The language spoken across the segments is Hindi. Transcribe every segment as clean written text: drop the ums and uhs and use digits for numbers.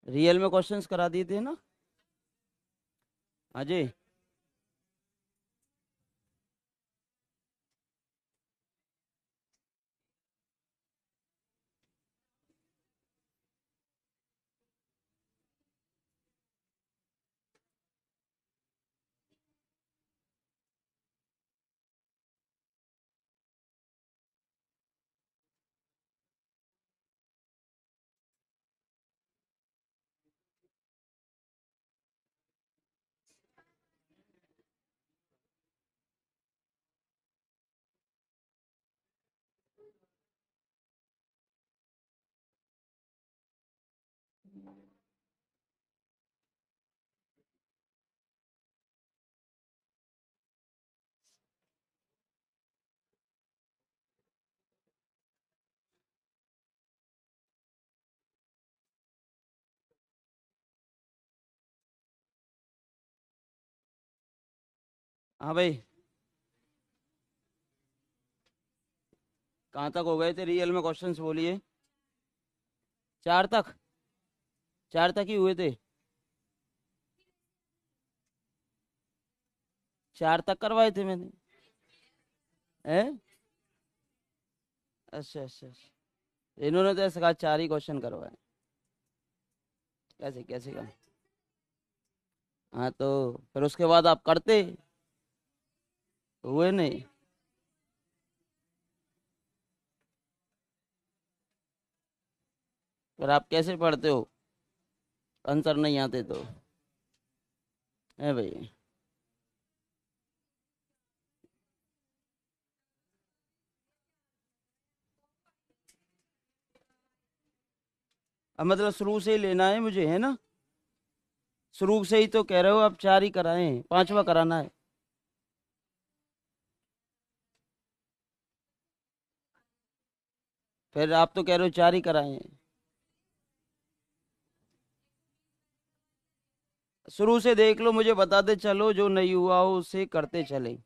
रियल में क्वेश्चंस करा दिए थे ना। हाँ जी। हाँ भाई, कहाँ तक हो गए थे रियल में क्वेश्चंस बोलिए। चार तक। चार तक ही हुए थे। चार तक करवाए थे मैंने। हैं? अच्छा अच्छा अच्छा। इन्होंने तो ऐसा कहा चार ही क्वेश्चन करवाए। कैसे कैसे का। हाँ तो फिर उसके बाद आप करते। हुए नहीं। फिर आप कैसे पढ़ते हो आंसर नहीं आते तो। है भाई। अब मतलब शुरू से ही लेना है मुझे, है ना। शुरू से ही तो कह रहे हो आप चार ही कराएं, पांचवा कराना है। फिर आप तो कह रहे हो चार ही कराएं। शुरू से देख लो, मुझे बताते चलो, जो नहीं हुआ हो उसे करते चले।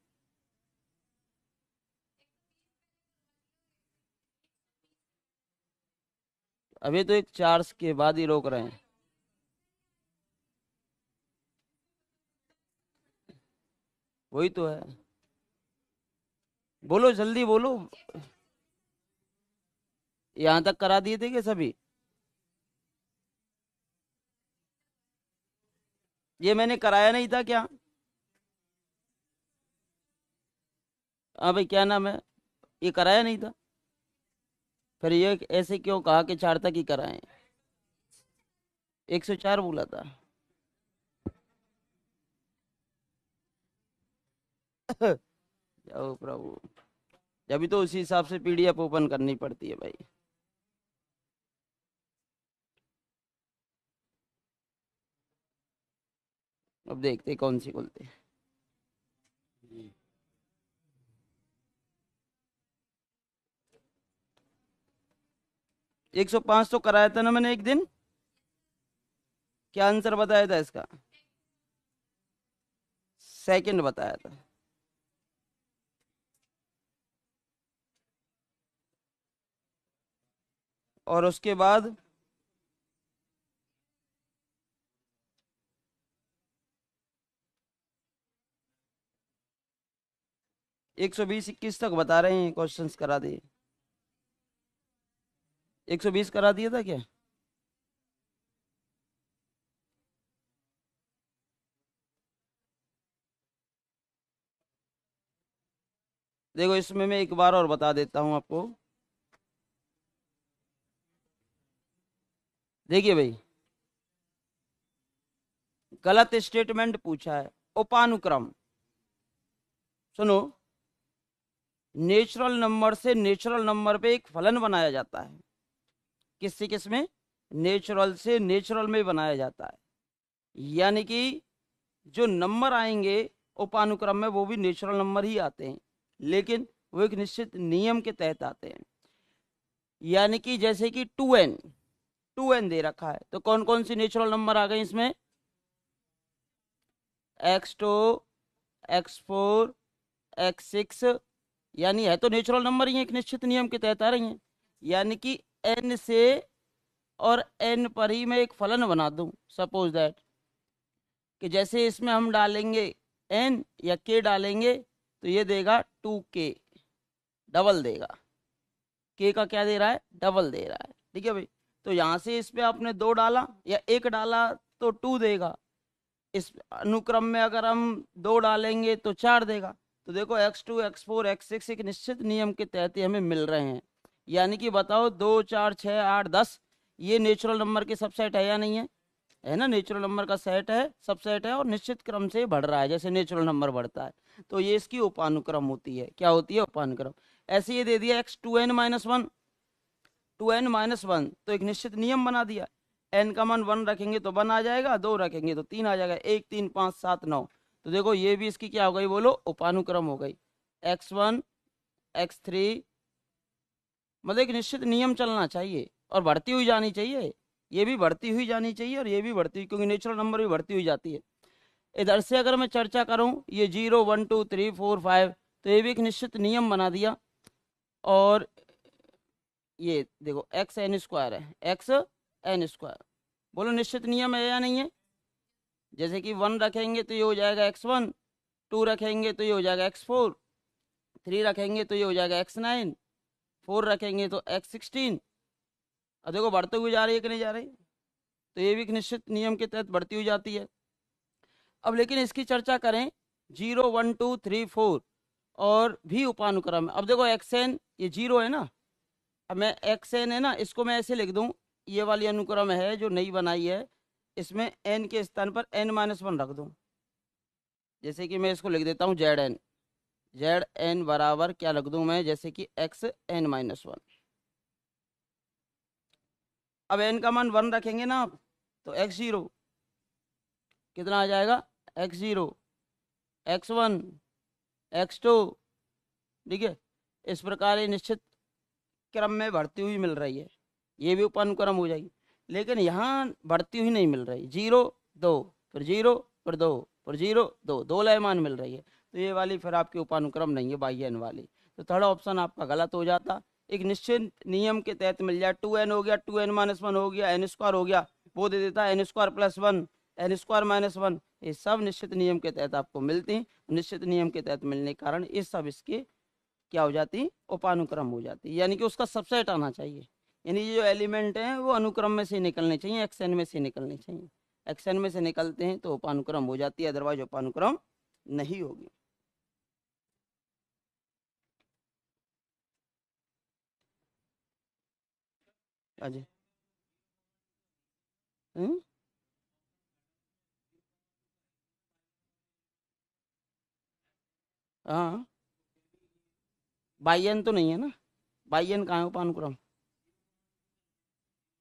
अभी तो एक चार के बाद ही रोक रहे हैं। वही तो है। बोलो जल्दी बोलो। यहाँ तक करा दिए थे कि सभी। ये मैंने कराया नहीं था क्या। हाँ भाई, क्या नाम है। ये कराया नहीं था। फिर ये ऐसे क्यों कहा कि चार तक ही कराएं। 104 बोला था। जाओ प्रभु। अभी तो उसी हिसाब से पीडीएफ ओपन करनी पड़ती है भाई। अब देखते कौन सी खुलती है। 105 तो कराया था ना मैंने एक दिन। क्या आंसर बताया था इसका। सेकंड बताया था। और उसके बाद 120 21 तक बता रहे हैं क्वेश्चंस करा दिए। 120 करा दिया था क्या। देखो इसमें मैं एक बार और बता देता हूँ आपको। देखिए भाई, गलत स्टेटमेंट पूछा है। उपानुक्रम। सुनो। नेचुरल नंबर से नेचुरल नंबर पे एक फलन बनाया जाता है। किससे किसमें। नेचुरल से नेचुरल में बनाया जाता है। यानी कि जो नंबर आएंगे उपानुक्रम में वो भी नेचुरल नंबर ही आते हैं, लेकिन वो एक निश्चित नियम के तहत आते हैं। यानी कि जैसे कि 2n। 2n दे रखा है तो कौन कौन सी नेचुरल नंबर आ गए इसमें। x2, x4, x6। यानी है तो नेचुरल नंबर ही है, एक निश्चित नियम के तहत आ रही हैं। यानी कि n से और n पर ही मैं एक फलन बना दूं। सपोज दैट कि जैसे इसमें हम डालेंगे n या k डालेंगे तो ये देगा 2k, डबल देगा। k का क्या दे रहा है? डबल दे रहा है। ठीक है भाई। तो यहाँ से इस पे आपने 2 डाला या 1 डाला तो 2 देगा। इस अनुक्रम में अगर हम 2 डालेंगे तो 4 देगा। तो देखो x2 x4 x6 एक निश्चित नियम के तहत ही हमें मिल रहे हैं। यानी कि बताओ 2 4 6 8 10 ये नेचुरल नंबर के सबसेट है या नहीं है? है ना, नेचुरल नंबर का सेट है, सबसेट है, और निश्चित क्रम से बढ़ रहा है जैसे नेचुरल नंबर बढ़ता है। तो ये इसकी उपानुक्रम होती है। क्या होती है? उपानुक्रम। ऐसे ये दे दिया x2n-1 2n-1 तो एक निश्चित नियम बना दिया। n का मान 1 रखेंगे तो 1 आ जाएगा, 2 रखेंगे तो 3 आ जाएगा, 1 3 5 7 9। तो देखो ये भी इसकी क्या हो गई? बोलो, उपानुक्रम हो गई। x1 x3 मतलब एक निश्चित नियम चलना चाहिए और बढ़ती हुई जानी चाहिए। ये भी बढ़ती हुई जानी चाहिए और ये भी बढ़ती हुई, क्योंकि नेचुरल नंबर भी बढ़ती हुई जाती है। इधर से अगर मैं चर्चा करूं, ये 0 1 2 3 4 5 तो ये भी एक निश्चित नियम बना दिया। और ये देखो x(n²) है, x(n²). बोलो निश्चित नियम है या नहीं है? जैसे कि 1 रखेंगे तो ये हो जाएगा x1, 2 रखेंगे तो ये हो जाएगा x4, 3 रखेंगे तो ये हो जाएगा x9, 4 रखेंगे तो x16। अब देखो बढ़ते हुए जा रही है कि नहीं जा रही? तो ये भी एक निश्चित नियम के तहत बढ़ती हुई जाती है। अब लेकिन इसकी चर्चा करें 0 1 2 3 4 और भी उपानुक्रम है। अब देखो xn ये 0 है ना, अब मैं xn है ना, इसको मैं ऐसे लिख दूं, ये वाली अनुक्रम है जो नई बनाई है, इसमें n के स्थान पर n-1 रख दूं। जैसे कि मैं इसको लिख देता हूँ zn बराबर क्या रख दूं मैं? जैसे कि xn-1। अब n का मान 1 रखेंगे ना आप, तो x0 कितना आ जाएगा? x0 x1 x2। ठीक है, इस प्रकार ये निश्चित क्रम में बढ़ती हुई मिल रही है, ये भी उपानुक्रम हो जाएगी। लेकिन यहाँ बढ़ती हुई नहीं मिल रही, 0 2 फिर 0 फिर 2 फिर 0 2 दो लयमान मिल रही है। तो ये वाली फिर आपकी उपानुक्रम नहीं है, बाई एन वाली। तो थर्ड ऑप्शन आपका गलत हो जाता। एक निश्चित नियम के तहत मिल जाए, 2n हो गया, 2n-1 हो गया, n² हो गया, वो दे देता है n² + 1 n² - 1। ये सब निश्चित नियम के तहत आपको मिलते हैं। निश्चित नियम के तहत मिलने के कारण ये सब इसके क्या हो जाती? उपानुक्रम हो जाती। यानी कि उसका सबसेट आना चाहिए, यानी ये जो एलिमेंट हैं वो अनुक्रम में से निकलने चाहिए, xn में से निकलने चाहिए। xn में से निकलते हैं तो उपानुक्रम हो जाती है, अदरवाइज उपानुक्रम नहीं होगी। अजय हम्म? हाँ, बाई एन तो नहीं है ना, बाई एन कहाँ है उपानुक्रम?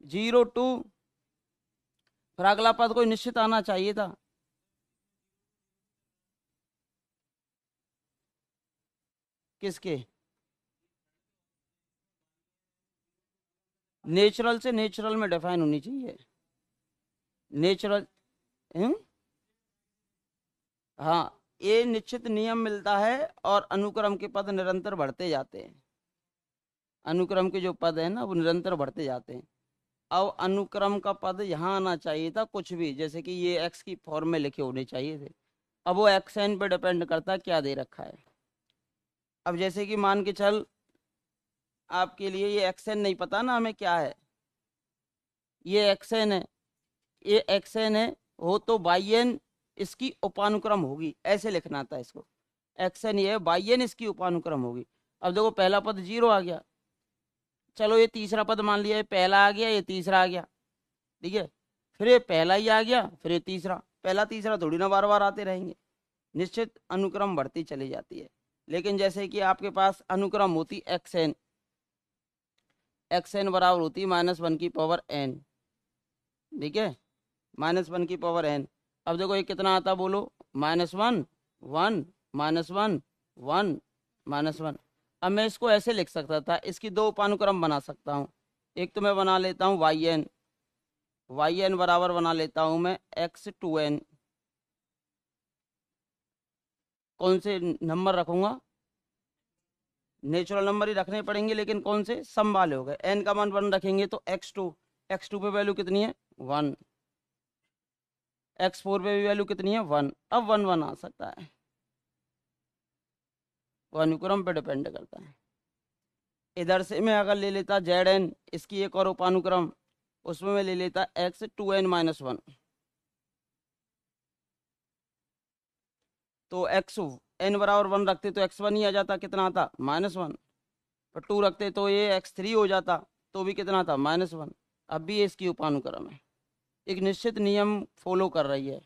0 2 फिर अगला पद कोई निश्चित आना चाहिए था। किसके? नेचुरल से नेचुरल में डिफाइन होनी चाहिए। नेचुरल हाँ, ये निश्चित नियम मिलता है और अनुक्रम के पद निरंतर बढ़ते जाते हैं। अनुक्रम के जो पद है ना वो निरंतर बढ़ते जाते हैं। अब अनुक्रम का पद यहाँ आना चाहिए था कुछ भी, जैसे कि ये एक्स की फॉर्म में लिखे होने चाहिए थे। अब वो xn पे डिपेंड करता है क्या दे रखा है। अब जैसे कि मान के चल, आपके लिए ये xn नहीं पता ना हमें क्या है, ये xn है, ये xn है, हो तो बाई एन इसकी उपानुक्रम होगी, ऐसे लिखना था इसको। xn ये है, बाई एन इसकी उपानुक्रम होगी। अब देखो पहला पद 0 आ गया, चलो ये तीसरा पद मान लिया, ये पहला आ गया, ये तीसरा आ गया। ठीक है, फिर ये पहला ही आ गया, फिर ये तीसरा। पहला तीसरा थोड़ी ना बार बार आते रहेंगे, निश्चित अनुक्रम बढ़ती चली जाती है। लेकिन जैसे कि आपके पास अनुक्रम होती xn, xn बराबर होती -1n। ठीक है, -1n। अब देखो ये कितना आता बोलो? -1 1 -1 1 -1। अब मैं इसको ऐसे लिख सकता था, इसकी दो उपानुक्रम बना सकता हूँ। एक तो मैं बना लेता हूँ yn बराबर बना लेता हूँ मैं x2n। कौन से नंबर रखूंगा? नेचुरल नंबर ही रखने पड़ेंगे, लेकिन कौन से? सम वाले हो गए। n का मान 1 रखेंगे तो x2, x2 पे वैल्यू कितनी है 1, x4 पे भी वैल्यू कितनी है 1। अब 1 1 आ सकता है, वो अनुक्रम पे डिपेंड करता है। इधर से मैं अगर ले लेता Zn, इसकी एक और उपानुक्रम, उसमें मैं ले लेता x2n-1, तो x n बराबर 1 रखते तो x1 ही आ जाता, कितना आता -1। और 2 रखते तो ये x3 हो जाता, तो भी कितना था -1। अब भी ये इसकी उपानुक्रम है, एक निश्चित नियम फॉलो कर रही है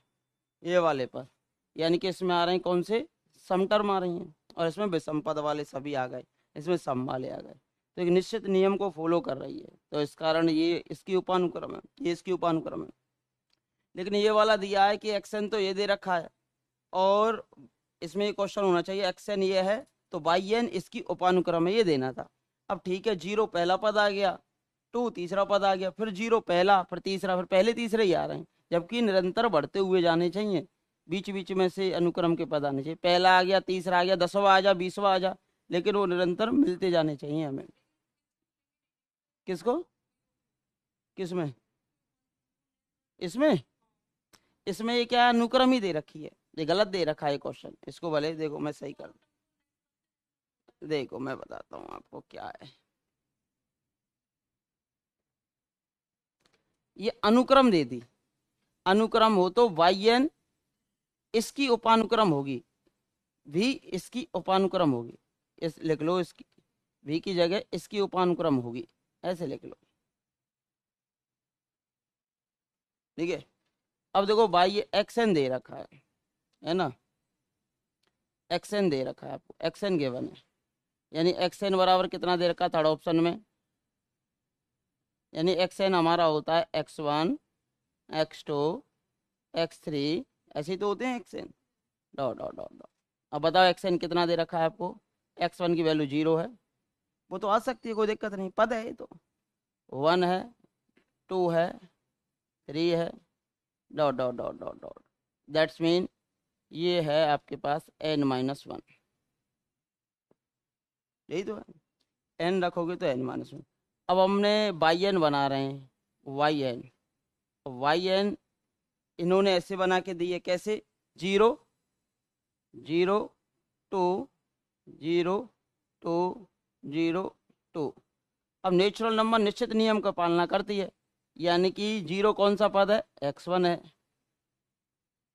ये वाले पर, यानी कि इसमें आ रहे हैं कौन से, सम टर्म आ रही हैं, और इसमें विषम पद वाले सभी आ गए, इसमें सम वाले आ गए, तो एक निश्चित नियम को फॉलो कर रही है, तो इस कारण ये इसकी उपानुक्रम है, ये इसकी उपानुक्रम है। लेकिन ये वाला दिया है कि एक्सन तो ये दे रखा है, और इसमें ये क्वेश्चन होना चाहिए एक्सन ये है तो वाई एन इसकी उपानुक्रम है, ये देना था। अब ठीक है, 0 पहला पद आ गया, 2 तीसरा पद आ गया, फिर 0 पहला, फिर तीसरा, फिर पहले तीसरे ही आ रहे हैं, जबकि निरंतर बढ़ते हुए जाने चाहिए, बीच बीच में से अनुक्रम के पद आने चाहिए, पहला आ गया, तीसरा आ गया, 10वां आ जा, 20वां आ जा, लेकिन वो निरंतर मिलते जाने चाहिए हमें। किसको, किसमें, इसमें, इसमें ये क्या अनुक्रम ही दे रखी है, ये गलत दे रखा है क्वेश्चन, इसको भले देखो मैं सही कर, देखो मैं बताता हूँ आपको क्या है, ये अनुक्रम दे दी, अनुक्रम हो तो वाई एन इसकी उपानुक्रम होगी, भी इसकी उपानुक्रम होगी, इस लिख लो, इसकी भी की जगह इसकी उपानुक्रम होगी, ऐसे लिख लो, ठीक है। अब देखो भाई ये एक्स एन दे रखा है ना, एक्स एन दे रखा है आपको, एक्स एन गिवन है, यानी एक्स एन बराबर कितना दे रखा है थर्ड ऑप्शन में, यानी एक्स एन हमारा होता है x1, x2, x3, ऐसे ही तो होते हैं x n, dot dot dot dot. अब बताओ एक्स एन कितना दे रखा है आपको, x1 की वैल्यू 0 है, वो तो आ सकती है, कोई दिक्कत नहीं, पद है ये तो, 1 है, 2 है, 3 है, dot dot dot dot dot, that's mean ये है आपके पास n-1, यही तो है, n रखोगे तो n-1। अब हमने बाई एन बना रहे हैं वाई एन, वाई एन इन्होंने ऐसे बना के दिए, कैसे, 0 0 2 0 2 0 2। अब नेचुरल नंबर निश्चित नियम का पालना करती है, यानी कि 0 कौन सा पद है, x1 है,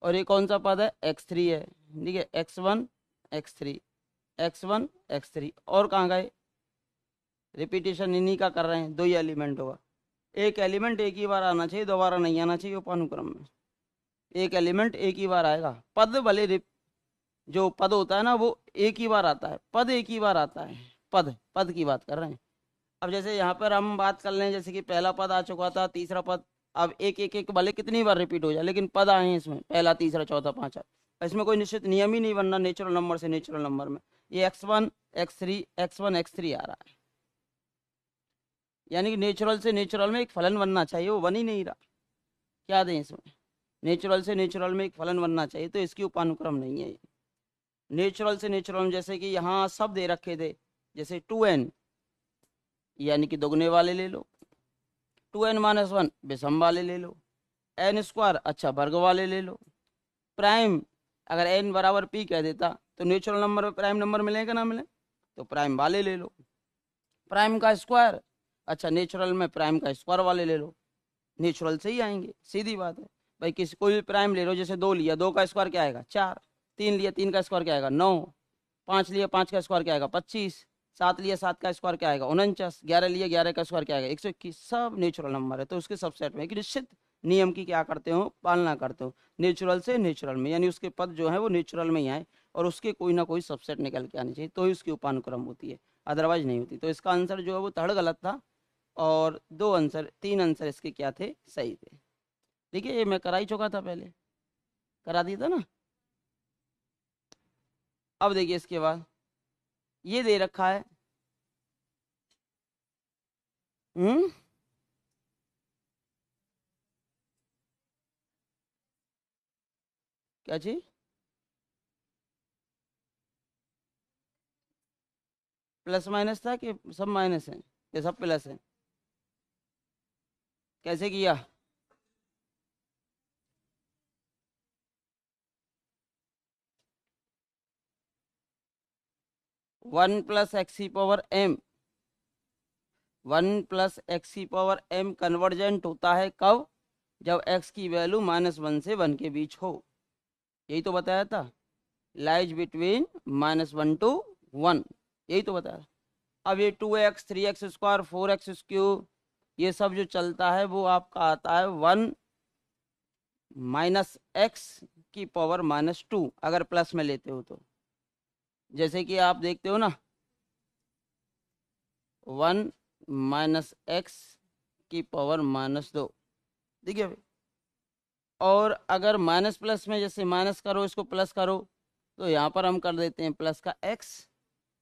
और ये कौन सा पद है, x3 है, ठीक है, x1 x3 x1 x3, और कहाँ गए, रिपीटेशन इन्हीं का कर रहे हैं, दो ही एलिमेंट होगा, एक एलिमेंट एक ही बार आना चाहिए, दोबारा नहीं आना चाहिए उपानुक्रम में, एक एलिमेंट एक ही बार आएगा, पद भले जो पद होता है ना वो एक ही बार आता है, पद एक ही बार आता है, पद पद की बात कर रहे हैं। अब जैसे यहाँ पर हम बात कर लें, जैसे कि पहला पद आ चुका था, तीसरा पद, अब एक एक एक भले कितनी बार रिपीट हो जाए, लेकिन पद आए हैं इसमें, पहला, तीसरा, चौथा, पांचवा, इसमें कोई निश्चित नियम ही नहीं बनना नेचुरल नंबर से नेचुरल नंबर में, ये x1 x3 x1 x3 आ रहा है, यानी कि नेचुरल से नेचुरल में एक फलन बनना चाहिए, वो बन ही नहीं रहा, क्या दें इसमें, नेचुरल से नेचुरल में एक फलन बनना चाहिए, तो इसकी उपानुक्रम नहीं है ये। नेचुरल से नेचुरल में जैसे कि यहाँ सब दे रखे थे, जैसे 2n यानी कि दोगुने वाले ले लो, 2n-1 विषम वाले ले लो, n² अच्छा वर्ग वाले ले लो, प्राइम अगर n बराबर p कह देता तो नेचुरल नंबर में प्राइम नंबर मिलेगा ना मिले, तो प्राइम वाले ले लो, प्राइम का स्क्वायर अच्छा नेचुरल में प्राइम का स्क्वायर वाले ले लो, नेचुरल से ही आएंगे, सीधी बात है भाई, किसी कोई भी प्राइम ले लो, जैसे 2 लिया, 2 का स्क्वायर क्या आएगा 4, 3 लिया, 3 का स्क्वायर क्या आएगा 9, 5 लिया, 5 का स्क्वायर क्या आएगा 25, 7 लिया, 7 का स्क्वायर क्या आएगा 49, 11 लिया, 11 का स्क्वायर क्या आएगा 121, सब नेचुरल नंबर है, तो उसके सबसेट में एक निश्चित नियम की क्या करते हो, पालना करते हो, नेचुरल से नेचुरल में, यानी उसके पद जो है वो नेचुरल में ही आए, और उसके कोई ना कोई सबसेट निकल के आनी चाहिए, तो ही उसकी उपानुक्रम होती है, अदरवाइज नहीं होती। तो इसका आंसर जो है वो थर्ड गलत था, और 2 आंसर 3 आंसर इसके क्या थे, सही थे। ठीक है, ये मैं करा ही चुका था पहले, करा दिया था ना। अब देखिए इसके बाद ये दे रखा है, हम्म, क्या चीज, प्लस माइनस था कि सब माइनस है, ये सब प्लस है, कैसे किया? वन प्लस एक्स की पावर एम, 1 + x⁻m कन्वर्जेंट होता है कब? जब x की वैल्यू -1 से 1 के बीच हो। यही तो बताया था, लाइज बिटवीन -1 to 1, यही तो बताया। अब ये 2x 3x², 4x³ ये सब जो चलता है वो आपका आता है 1 - x की पावर -2 अगर प्लस में लेते हो तो। जैसे कि आप देखते हो ना, 1 - x की पावर -2, देखिए। और अगर माइनस प्लस में जैसे माइनस करो इसको प्लस करो, तो यहाँ पर हम कर देते हैं प्लस का x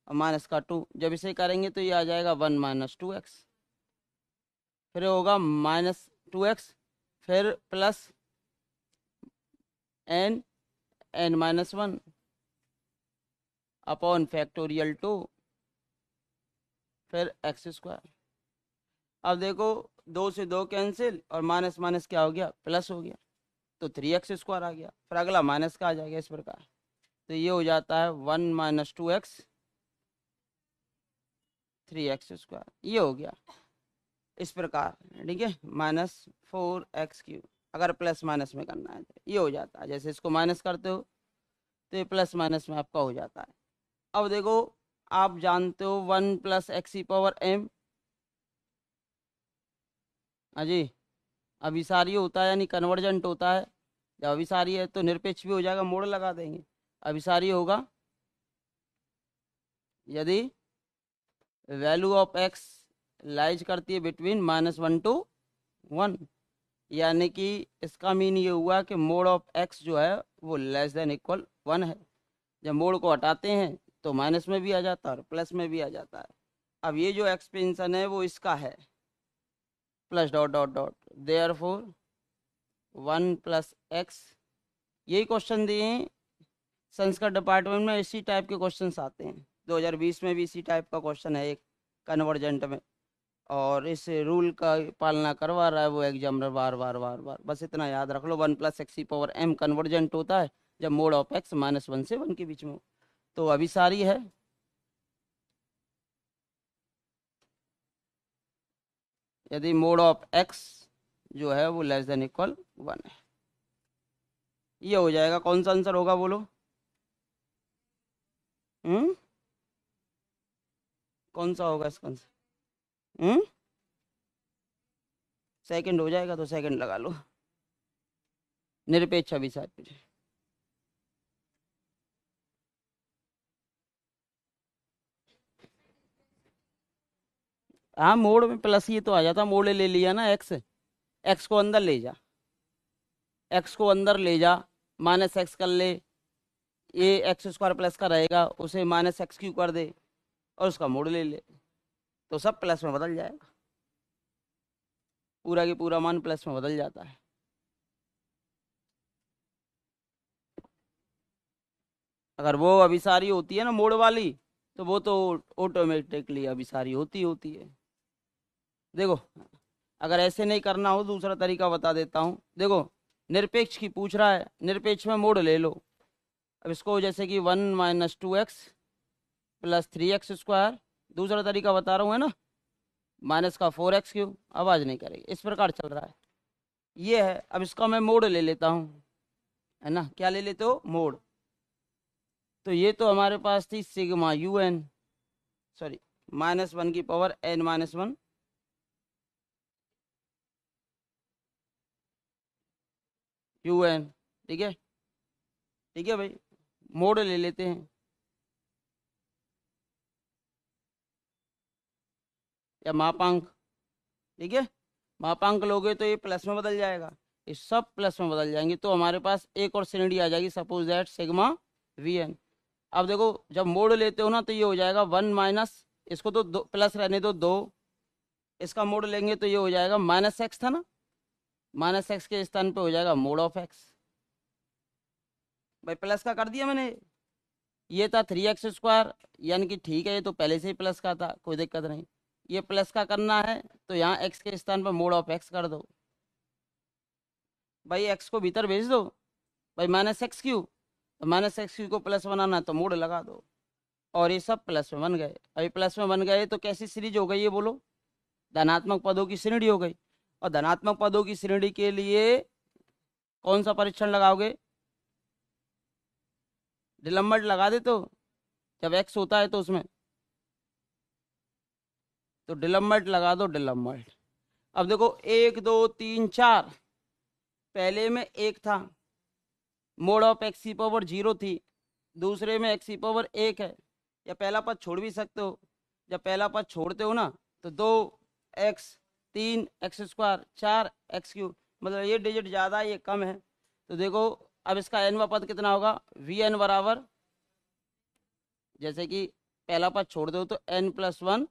और माइनस का 2। जब इसे करेंगे तो ये आ जाएगा 1 - 2x, फिर होगा -2x, फिर प्लस n(n-1) अपॉन फैक्टोरियल 2, फिर x²। अब देखो 2 से 2 कैंसिल और माइनस माइनस क्या हो गया, प्लस हो गया, तो 3x² आ गया। फिर अगला माइनस का आ जाएगा इस प्रकार। तो ये हो जाता है 1 - 2x 3x², ये हो गया इस प्रकार, ठीक है। -4x³ अगर प्लस माइनस में करना है तो ये हो जाता है। जैसे इसको माइनस करते हो तो ये प्लस माइनस में आपका हो जाता है। अब देखो आप जानते हो 1 + x⁻m, हाँ जी, अभिसारी होता है यानी कन्वर्जेंट होता है। जब अभिसारी है तो निरपेक्ष भी हो जाएगा, मोड़ लगा देंगे। अभिसारी होगा यदि वैल्यू ऑफ x लाइज करती है बिटवीन -1 to 1, यानी कि इसका मीन ये हुआ कि मोड ऑफ x जो है वो <= 1 है। जब मोड को हटाते हैं तो माइनस में भी आ जाता है और प्लस में भी आ जाता है। अब ये जो एक्सपेंशन है वो इसका है, plus dot dot dot, therefore 1 + x। यही क्वेश्चन दिए हैं संस्कृत डिपार्टमेंट में, इसी टाइप के क्वेश्चंस आते हैं। 2020 में भी इसी टाइप का क्वेश्चन है एक कन्वर्जेंट में, और इस रूल का पालना करवा रहा है वो एग्जामिनर बार बार बार बार। बस इतना याद रख लो, 1 + x⁻m कन्वर्जेंट होता है जब मोड ऑफ x -1 से 1 के बीच में हो। तो अभिसारी है यदि मोड ऑफ x जो है वो <= 1 है। ये हो जाएगा। कौन सा आंसर होगा बोलो? कौन सा होगा इसका आंसर? सेकंड हो जाएगा तो सेकंड लगा लो, निरपेक्ष अभिसारी। हाँ, मोड में प्लस ये तो आ जाता, मोड ले लिया ना एक्स को अंदर ले जा, एक्स को अंदर ले जा, -x कर ले, ये x² प्लस का रहेगा, उसे -x³ कर दे और उसका मोड ले ले, तो सब प्लस में बदल जाएगा, पूरा की पूरा मान प्लस में बदल जाता है। अगर वो अभिसारी होती है ना मोड वाली, तो वो तो ऑटोमेटिकली अभिसारी होती है। देखो अगर ऐसे नहीं करना हो दूसरा तरीका बता देता हूँ। देखो निरपेक्ष की पूछ रहा है, निरपेक्ष में मोड ले लो। अब इसको जैसे कि 1 - 2x + 3x², दूसरा तरीका बता रहा हूँ है ना, माइनस का 4x³, आवाज नहीं करेगी, इस प्रकार चल रहा है। ये है। अब इसका मैं मोड ले लेता हूँ, है ना। क्या ले लेते हो? मोड। तो ये तो हमारे पास थी σun, सॉरी -1 की पावर n-1, un, ठीक है। ठीक है भाई, मोड ले लेते हैं या मापांक, ठीक है। मापांक लोगे तो ये प्लस में बदल जाएगा, ये सब प्लस में बदल जाएंगे। तो हमारे पास एक और श्रेणी आ जाएगी, सपोज दैट σvn। अब देखो जब मोड लेते हो ना तो ये हो जाएगा 1 माइनस, इसको तो प्लस रहने दो 2, इसका मोड लेंगे तो ये हो जाएगा -x था ना, -x के स्थान पे हो जाएगा मोड ऑफ x। भाई प्लस का कर दिया मैंने। ये था 3x², यानी कि ठीक है, ये तो पहले से ही प्लस का था, कोई दिक्कत नहीं। ये प्लस का करना है तो यहाँ x के स्थान पर मोड ऑफ x कर दो। भाई x को भीतर भेज दो। भाई माइनस एक्स क्यू, तो माइनस एक्स क्यू को प्लस बनाना है तो मोड लगा दो। और ये सब प्लस में बन गए। अभी प्लस में बन गए तो कैसी सीरीज हो गई ये बोलो? धनात्मक पदों की श्रेणी हो गई। और धनात्मक पदों की श्रेणी के लिए कौन सा परीक्षण लगाओगे? डिलम्बर्ट लगा दे तो, जब एक्स होता है तो उसमें तो डिलम्बर्ट लगा दो, डिलम्बर्ट। अब देखो 1 2 3 4, पहले में एक था, मोड ऑफ एक्स की पावर 0 थी, दूसरे में एक्स की पावर 1 है। या पहला पद छोड़ भी सकते हो। जब पहला पद छोड़ते हो ना तो 2x 3x² 4x³ मतलब ये डिजिट ज़्यादा ये कम है। तो देखो अब इसका nवा पद कितना होगा? Vn बराबर, जैसे कि पहला पद छोड़ दो तो n+1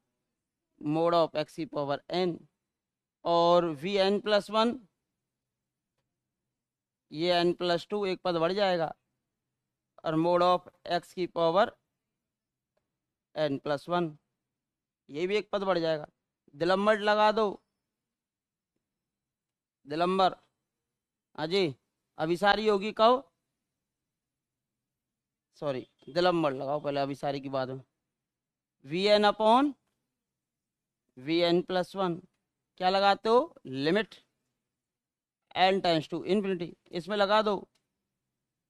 मोड ऑफ एक्स की पावर n, और Vn+1 ये n+2 एक पद बढ़ जाएगा, और मोड ऑफ एक्स की पावर n+1 ये भी एक पद बढ़ जाएगा। दिलम्बर लगा दो, दिलम्बर। हाँ जी, अभिसारी होगी कब? सॉरी, दिलम्बर लगाओ पहले, अभिसारी की बाद में। Vn/Vn+1 क्या लगाते हो? लिमिट n →∞, इसमें लगा दो।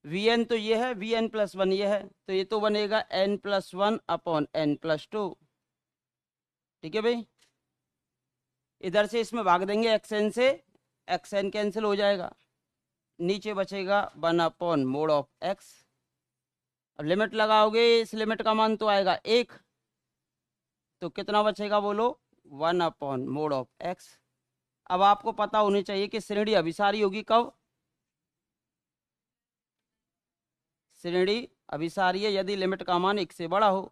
Vn तो ये है, Vn+1 ये है, तो ये तो बनेगा n+1/n+2। ठीक है भाई, इधर से इसमें भाग देंगे xn से, xn कैंसिल हो जाएगा, नीचे बचेगा 1/mod ऑफ x। अब लिमिट लगाओगे, इस लिमिट का मान तो आएगा 1, तो कितना बचेगा बोलो? 1/mod of x। अब आपको पता होनी चाहिए कि श्रेणी अभिसारी होगी कब? श्रेणी अभिसारी है यदि लिमिट का मान 1 से बड़ा हो।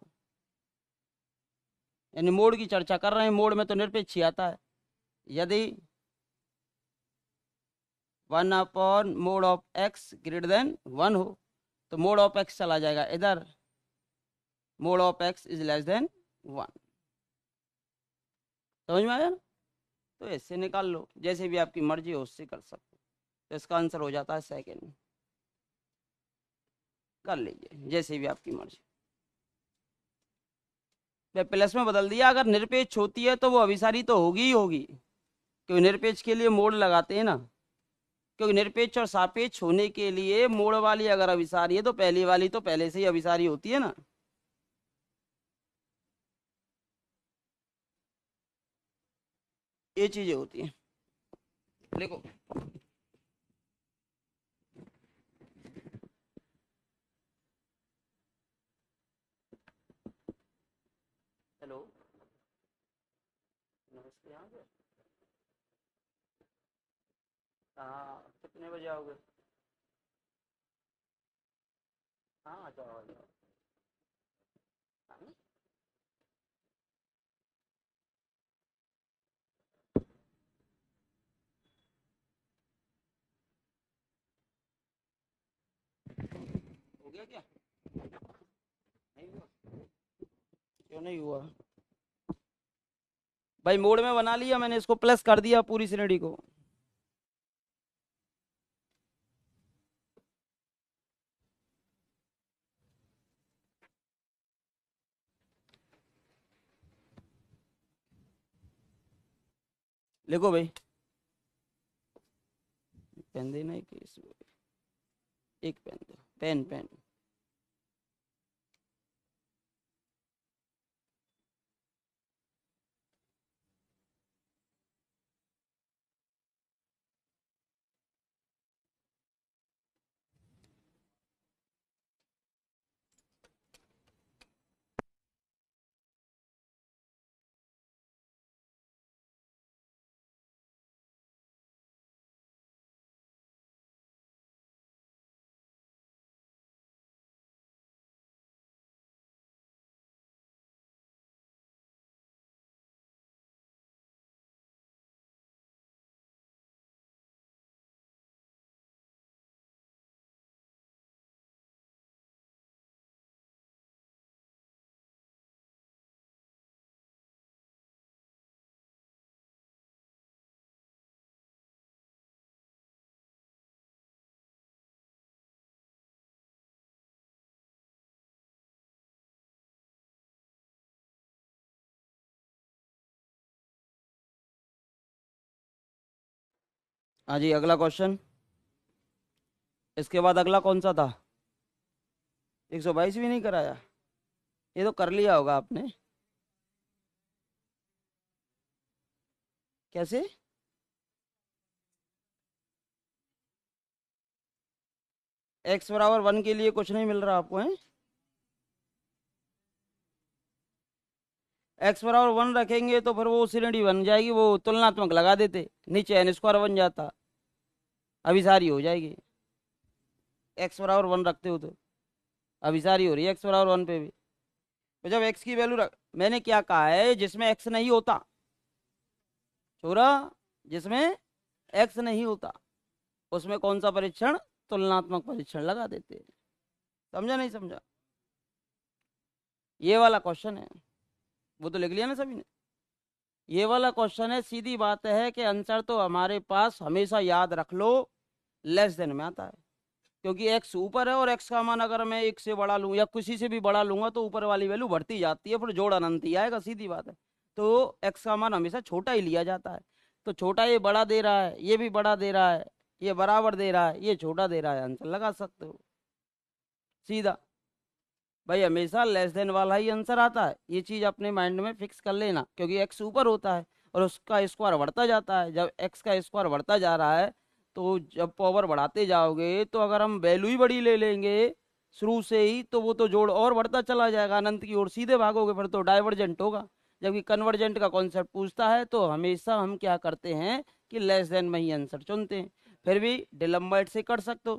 यानी मोड की चर्चा कर रहे हैं, मोड में तो निरपेक्ष ही आता है। यदि 1/mod of x greater than 1 हो तो मोड ऑफ x चला जाएगा इधर, mode of x is less then 1। समझ में आया ना? तो ऐसे निकाल लो, जैसे भी आपकी मर्जी हो उससे कर सकते हो। तो इसका आंसर हो जाता है सेकेंड। कर लीजिए जैसे भी आपकी मर्जी। मैं प्लस में बदल दिया, अगर निरपेक्ष होती है तो वो अभिसारी तो होगी ही होगी, क्योंकि निरपेक्ष के लिए मोड लगाते हैं ना। क्योंकि निरपेक्ष और सापेक्ष होने के लिए मोड़ वाली अगर अभिसारी है तो पहली वाली तो पहले से ही अभिसारी होती है ना। ये चीजें होती हैं। देखो हेलो, नमस्ते। यहाँ पे हाँ, कितने बजे आओगे? हाँ आ जाओ आ जाओ। हाँ, हो गया क्या? नहीं हुआ? क्यों नहीं हुआ? भाई मोड में बना लिया मैंने, इसको प्लस कर दिया पूरी श्रेणी को। लिखो भाई, पेन देना है कि एक पेन दो, पेन पेन। हाँ जी, अगला क्वेश्चन। इसके बाद अगला कौन सा था? 122 भी नहीं कराया? ये तो कर लिया होगा आपने। कैसे? एक्स बराबर 1 के लिए कुछ नहीं मिल रहा आपको? है एक्स बराबर 1 रखेंगे तो फिर वो श्रेणी बन जाएगी, वो तुलनात्मक लगा देते, नीचे एन स्क्वायर बन जाता, अभी सारी हो जाएगी। एक्स बराबर 1 रखते हो तो अभी सारी हो रही है एक्स बराबर 1 पे भी। तो जब एक्स की वैल्यू रख, मैंने क्या कहा है, जिसमें एक्स नहीं होता छोरा, जिसमें एक्स नहीं होता उसमें कौन सा परीक्षण? तुलनात्मक परीक्षण लगा देते हैं। समझा नहीं समझा? ये वाला क्वेश्चन है, वो तो लिख लिया ना सभी ने। ये वाला क्वेश्चन है, सीधी बात है कि आंसर तो हमारे पास हमेशा याद रख लो लेस देन में आता है, क्योंकि एक्स ऊपर है और एक्स का मान अगर मैं एक से बड़ा लूँ या किसी से भी बड़ा लूंगा तो ऊपर वाली वैल्यू बढ़ती जाती है, फिर जोड़ अनंत ही आएगा, सीधी बात है। तो एक्स का मान हमेशा छोटा ही लिया जाता है। तो छोटा ये बड़ा दे रहा है, ये भी बड़ा दे रहा है, ये बराबर दे रहा है, ये छोटा दे रहा है, आंसर लगा सकते हो सीधा। भाई हमेशा लेस देन वाला ही आंसर आता है, ये चीज अपने माइंड में फिक्स कर लेना, क्योंकि एक्स ऊपर होता है और उसका स्क्वायर बढ़ता जाता है। जब एक्स का स्क्वायर बढ़ता जा रहा है तो जब पावर बढ़ाते जाओगे तो अगर हम वैल्यू ही बड़ी ले लेंगे शुरू से ही तो वो तो जोड़ और बढ़ता चला जाएगा, अनंत की ओर सीधे भागोगे, फिर तो डाइवर्जेंट होगा। जबकि कन्वर्जेंट का कॉन्सेप्ट पूछता है तो हमेशा हम क्या करते हैं कि लेस देन में ही आंसर चुनते हैं। फिर भी डिलम्बाइट से कर सकते हो।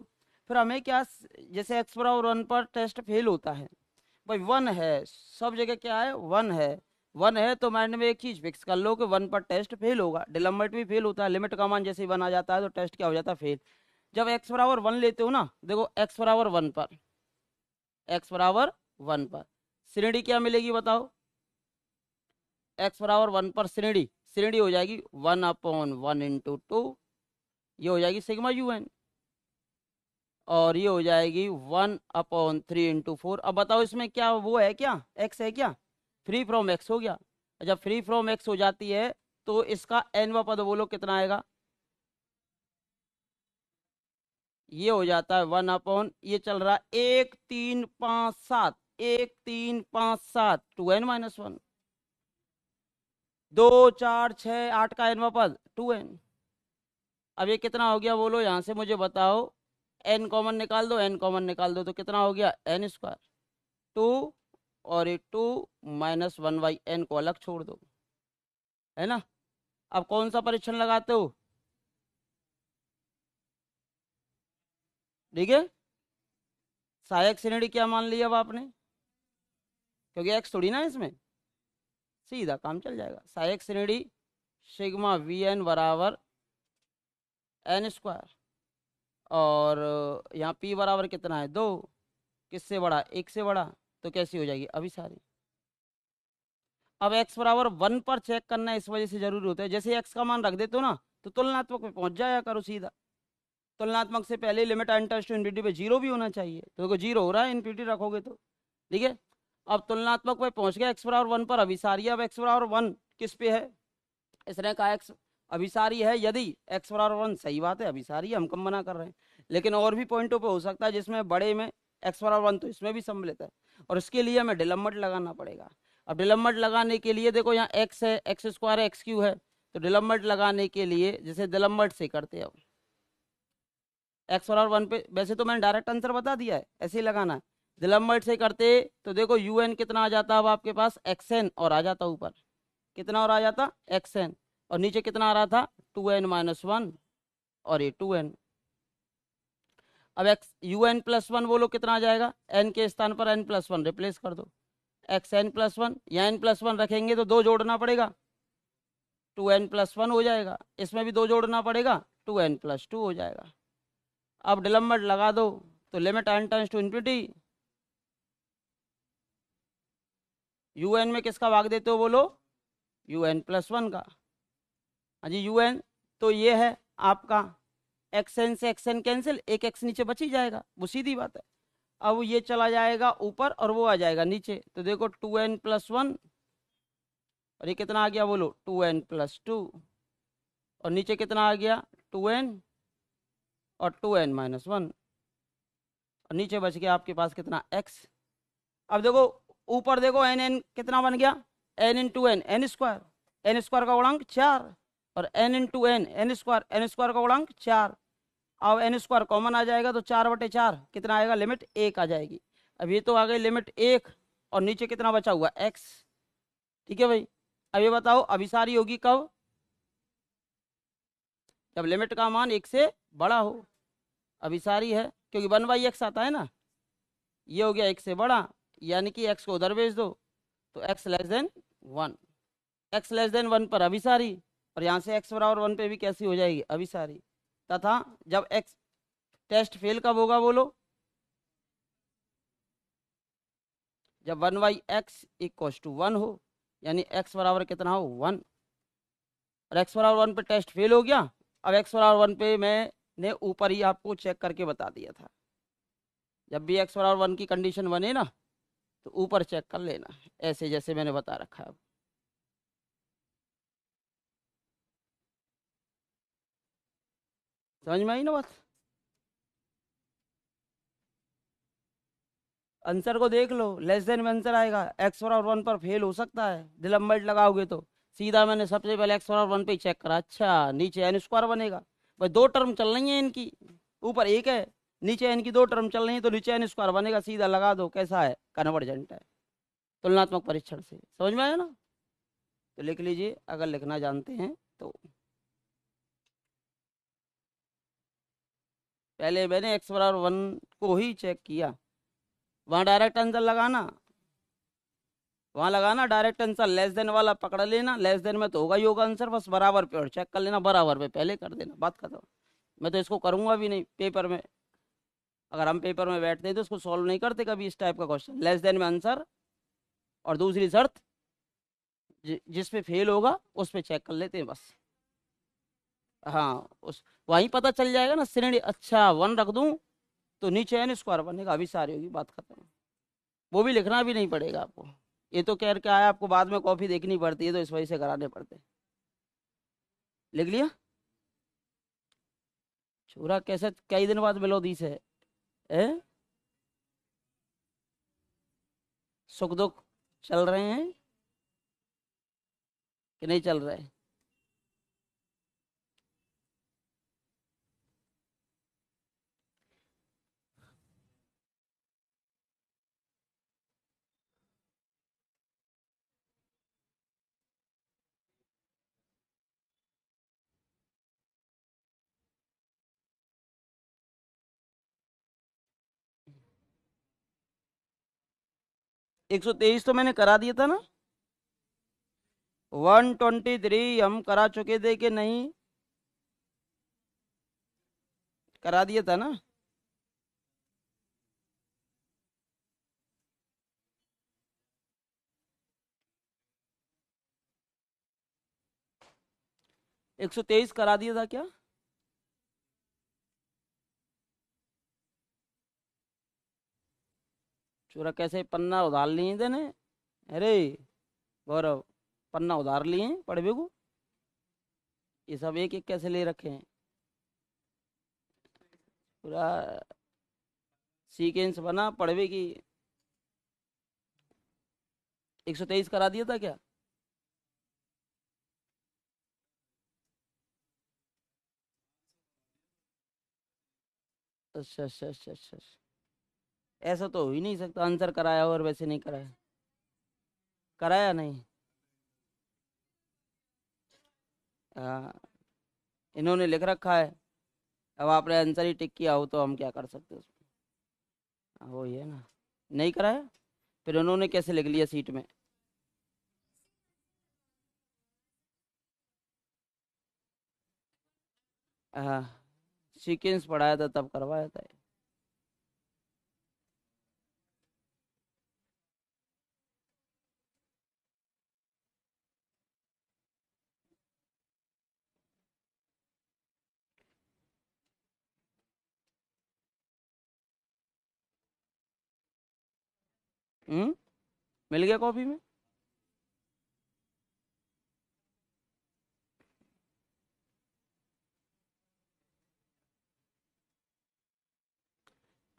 फिर हमें क्या, जैसे एक्स बराबर 1 पर टेस्ट फेल होता है, भाई 1 है, सब जगह क्या है, 1 है। 1 है तो माइंड में एक चीज फिक्स कर लो कि 1 पर टेस्ट फेल होगा, डिलम्बर्ट भी फेल होता है, लिमिट का मान जैसे ही 1 आ जाता है तो टेस्ट क्या हो जाता है, फेल। जब एक्स बराबर 1 लेते हो ना, देखो एक्स बराबर 1 पर, एक्स बराबर 1 पर श्रेणी क्या मिलेगी बताओ? एक्स बराबर 1 पर श्रेणी, श्रेणी हो जाएगी 1/1 × 2, ये हो जाएगी सिग्मा UN। और ये हो जाएगी 1/3 × 4। अब बताओ इसमें क्या वो है, क्या एक्स है क्या? फ्री फ्रॉम एक्स हो गया। जब फ्री फ्रॉम एक्स हो जाती है तो इसका nवा पद बोलो कितना आएगा? ये हो जाता है 1/, ये चल रहा है 1 3 5 7, 1 3 5 7 2n-1, 2 4 6 8 का nवा पद 2n। अब ये कितना हो गया बोलो यहां से मुझे बताओ? n कॉमन निकाल दो, n कॉमन निकाल दो तो कितना हो गया, n²। 2 और ये 2 - 1/n को अलग छोड़ दो, है ना? अब कौन सा परीक्षण लगाते हो? ठीक है, सहायक श्रेणी क्या मान लिया अब आपने, क्योंकि एक्स थोड़ी ना है इसमें, सीधा काम चल जाएगा। सहायक श्रेणी सिग्मा VN बराबर n²। और यहाँ p बराबर कितना है, 2, किससे बड़ा, 1 से बड़ा, तो कैसी हो जाएगी, अभी सारी। अब x बराबर 1 पर चेक करना इस वजह से जरूरी होता है, जैसे x का मान रख देते हो ना तो तुलनात्मक में पहुंच जाया करो सीधा। तुलनात्मक से पहले लिमिट टेंड्स टू इनफिनिटी पे 0 भी होना चाहिए, तो देखो 0 हो रहा है इनफिनिटी रखोगे तो, ठीक है। अब तुलनात्मक पे पहुंच गया x बराबर 1 पर अभिसारी। अब x बराबर 1 किस पे है, इसने कहा x अभिसारी है, यदि x बराबर 1, सही बात है अभिसारी है, हम कम मना कर रहे हैं, लेकिन और भी पॉइंटों पे हो सकता है जिसमें बड़े में x बराबर 1 तो इसमें भी सम्मिलित है, और इसके लिए हमें डिलम्बट लगाना पड़ेगा। अब डिलम्बट लगाने के लिए देखो यहाँ x है, x² है, x³ है, तो डिलम्बट लगाने के लिए जैसे डिलम्बट से करते हैं, अब एक्स बराबर 1 पे, वैसे तो मैंने डायरेक्ट आंसर बता दिया है, ऐसे ही लगाना है। डिलम्बट से करते तो देखो UN कितना आ जाता, अब आपके पास XN और आ जाता ऊपर, कितना और आ जाता, XN, और नीचे कितना आ रहा था, 2n-1, और ये 2n। अब UN+1 बोलो कितना आ जाएगा, n के स्थान पर n+1 रिप्लेस कर दो, XN+1, या n+1 रखेंगे तो 2 जोड़ना पड़ेगा, 2n+1 हो जाएगा, इसमें भी 2 जोड़ना पड़ेगा, 2n+2 हो जाएगा। अब डिलम्बट लगा दो तो limit tends to infinity, UN में किसका भाग देते हो बोलो, UN+1 का। हाँ जी UN, तो ये है आपका XN से XN कैंसिल, एक x नीचे बच ही जाएगा, वो सीधी बात है। अब ये चला जाएगा ऊपर और वो आ जाएगा नीचे, तो देखो 2n+1, और ये कितना आ गया बोलो, 2n+2, और नीचे कितना आ गया, 2n और 2n-1 और नीचे बच गया आपके पास कितना x। अब देखो ऊपर देखो n कितना बन गया, n into n n square, n square का गुणांक 4 और n इंटू एन स्क्वायर का गुणांक 4। अब एन स्क्वायर कॉमन आ जाएगा तो 4/4 कितना आएगा, लिमिट 1 आ जाएगी। अब ये तो आ गई लिमिट 1 और नीचे कितना बचा हुआ x। ठीक है भाई, अब ये बताओ अभिसारी होगी कब, जब लिमिट का मान 1 से बड़ा हो। अभिसारी है क्योंकि 1/x आता है ना, ये हो गया 1 से बड़ा, यानी कि x को उधर भेज दो तो x less than 1, x less than 1 पर अभिसारी, और यहाँ से x बराबर 1 पे भी कैसी हो जाएगी, अभिसारी। तथा जब x टेस्ट फेल कब होगा बोलो, जब 1/x इक्वल्स टू 1 हो, यानी x बराबर कितना हो 1, और x बराबर 1 पे टेस्ट फेल हो गया। अब x बराबर 1 पे मैंने ऊपर ही आपको चेक करके बता दिया था, जब भी x बराबर 1 की कंडीशन बने ना तो ऊपर चेक कर लेना, ऐसे जैसे मैंने बता रखा है। समझ में आई ना बात। आंसर को देख लो, लेस देन में आंसर आएगा, x बराबर 1 पर फेल हो सकता है, डिलम्बर्ट लगाओगे तो सीधा मैंने सबसे पहले x बराबर 1 पे चेक करा, अच्छा नीचे एन स्क्वायर बनेगा। भाई दो टर्म चल रही है इनकी, ऊपर एक है नीचे एन की दो टर्म चल रही है, तो नीचे एन स्क्वायर बनेगा, सीधा लगा दो, कैसा है, कन्वर्जेंट है, तुलनात्मक परीक्षण से। समझ में आया ना, तो लिख लीजिए अगर लिखना जानते हैं तो। पहले मैंने x बराबर 1 को ही चेक किया, वहाँ डायरेक्ट आंसर लगाना, वहाँ लगाना डायरेक्ट आंसर, लेस देन वाला पकड़ लेना, लेस देन में तो होगा ही होगा आंसर, बस बराबर पे और चेक कर लेना, बराबर पे पहले कर देना, बात खत्म। मैं तो इसको करूंगा भी नहीं पेपर में, अगर हम पेपर में बैठते हैं तो इसको सॉल्व नहीं करते कभी इस टाइप का क्वेश्चन, लेस देन में आंसर और दूसरी शर्त जिस पे फेल होगा उस पे चेक कर लेते हैं बस। हाँ उस वहीं पता चल जाएगा ना श्रेणी, अच्छा 1 रख दूं तो नीचे एन स्क्वायर बनेगा, अभी सारी होगी, बात खत्म। वो भी लिखना भी नहीं पड़ेगा आपको, ये तो कह क्या है, आपको बाद में कॉपी देखनी पड़ती है तो इस वजह से कराने पड़ते हैं। लिख लिया छोरा, कैसे कई दिन बाद मिलो दी से है, सुख दुख चल रहे हैं कि नहीं चल रहे। 123 तो मैंने करा दिया था ना, 123 हम करा चुके थे कि नहीं, करा दिया था ना। 123 करा दिया था क्या, चूरा कैसे पन्ना उधार लिए थे ने, अरे गौरव पन्ना उधार लिए हैं पढ़वे को, ये सब एक एक कैसे ले रखे हैं, पूरा सीक्वेंस बना पढ़वे की। 123 करा दिया था क्या, अच्छा। ऐसा तो हो ही नहीं सकता, आंसर कराया और वैसे नहीं कराया, कराया नहीं। हाँ इन्होंने लिख रखा है, अब आपने आंसर ही टिक किया हो तो हम क्या कर सकते हैं उसमें। हाँ, वो ही है ना, नहीं कराया फिर उन्होंने कैसे लिख लिया सीट में। हाँ सीक्वेंस पढ़ाया था तब करवाया था। मिल गया कॉपी में।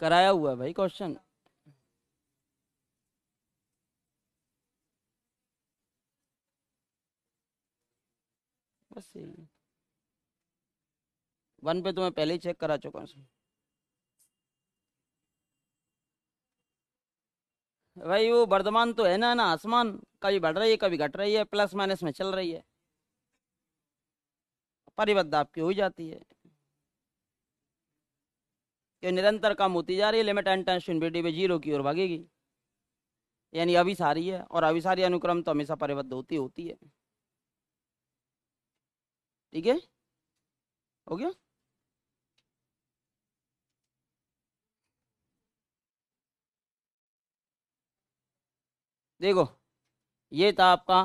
कराया हुआ है भाई क्वेश्चन। बस यही, 1 पे तो मैं पहले ही चेक करा चुका हूँ। भाई वो वर्धमान तो है ना आसमान, कभी बढ़ रही है कभी घट रही है, प्लस माइनस में चल रही है, परिबद्ध आपकी हो ही जाती है कि निरंतर कम होती जा रही है, limit n tends to infinity पे जीरो की ओर भागेगी, यानी अभिसारी है, और अभिसारी अनुक्रम तो हमेशा परिबद्ध होती है। ठीक है, हो गया। देखो ये था आपका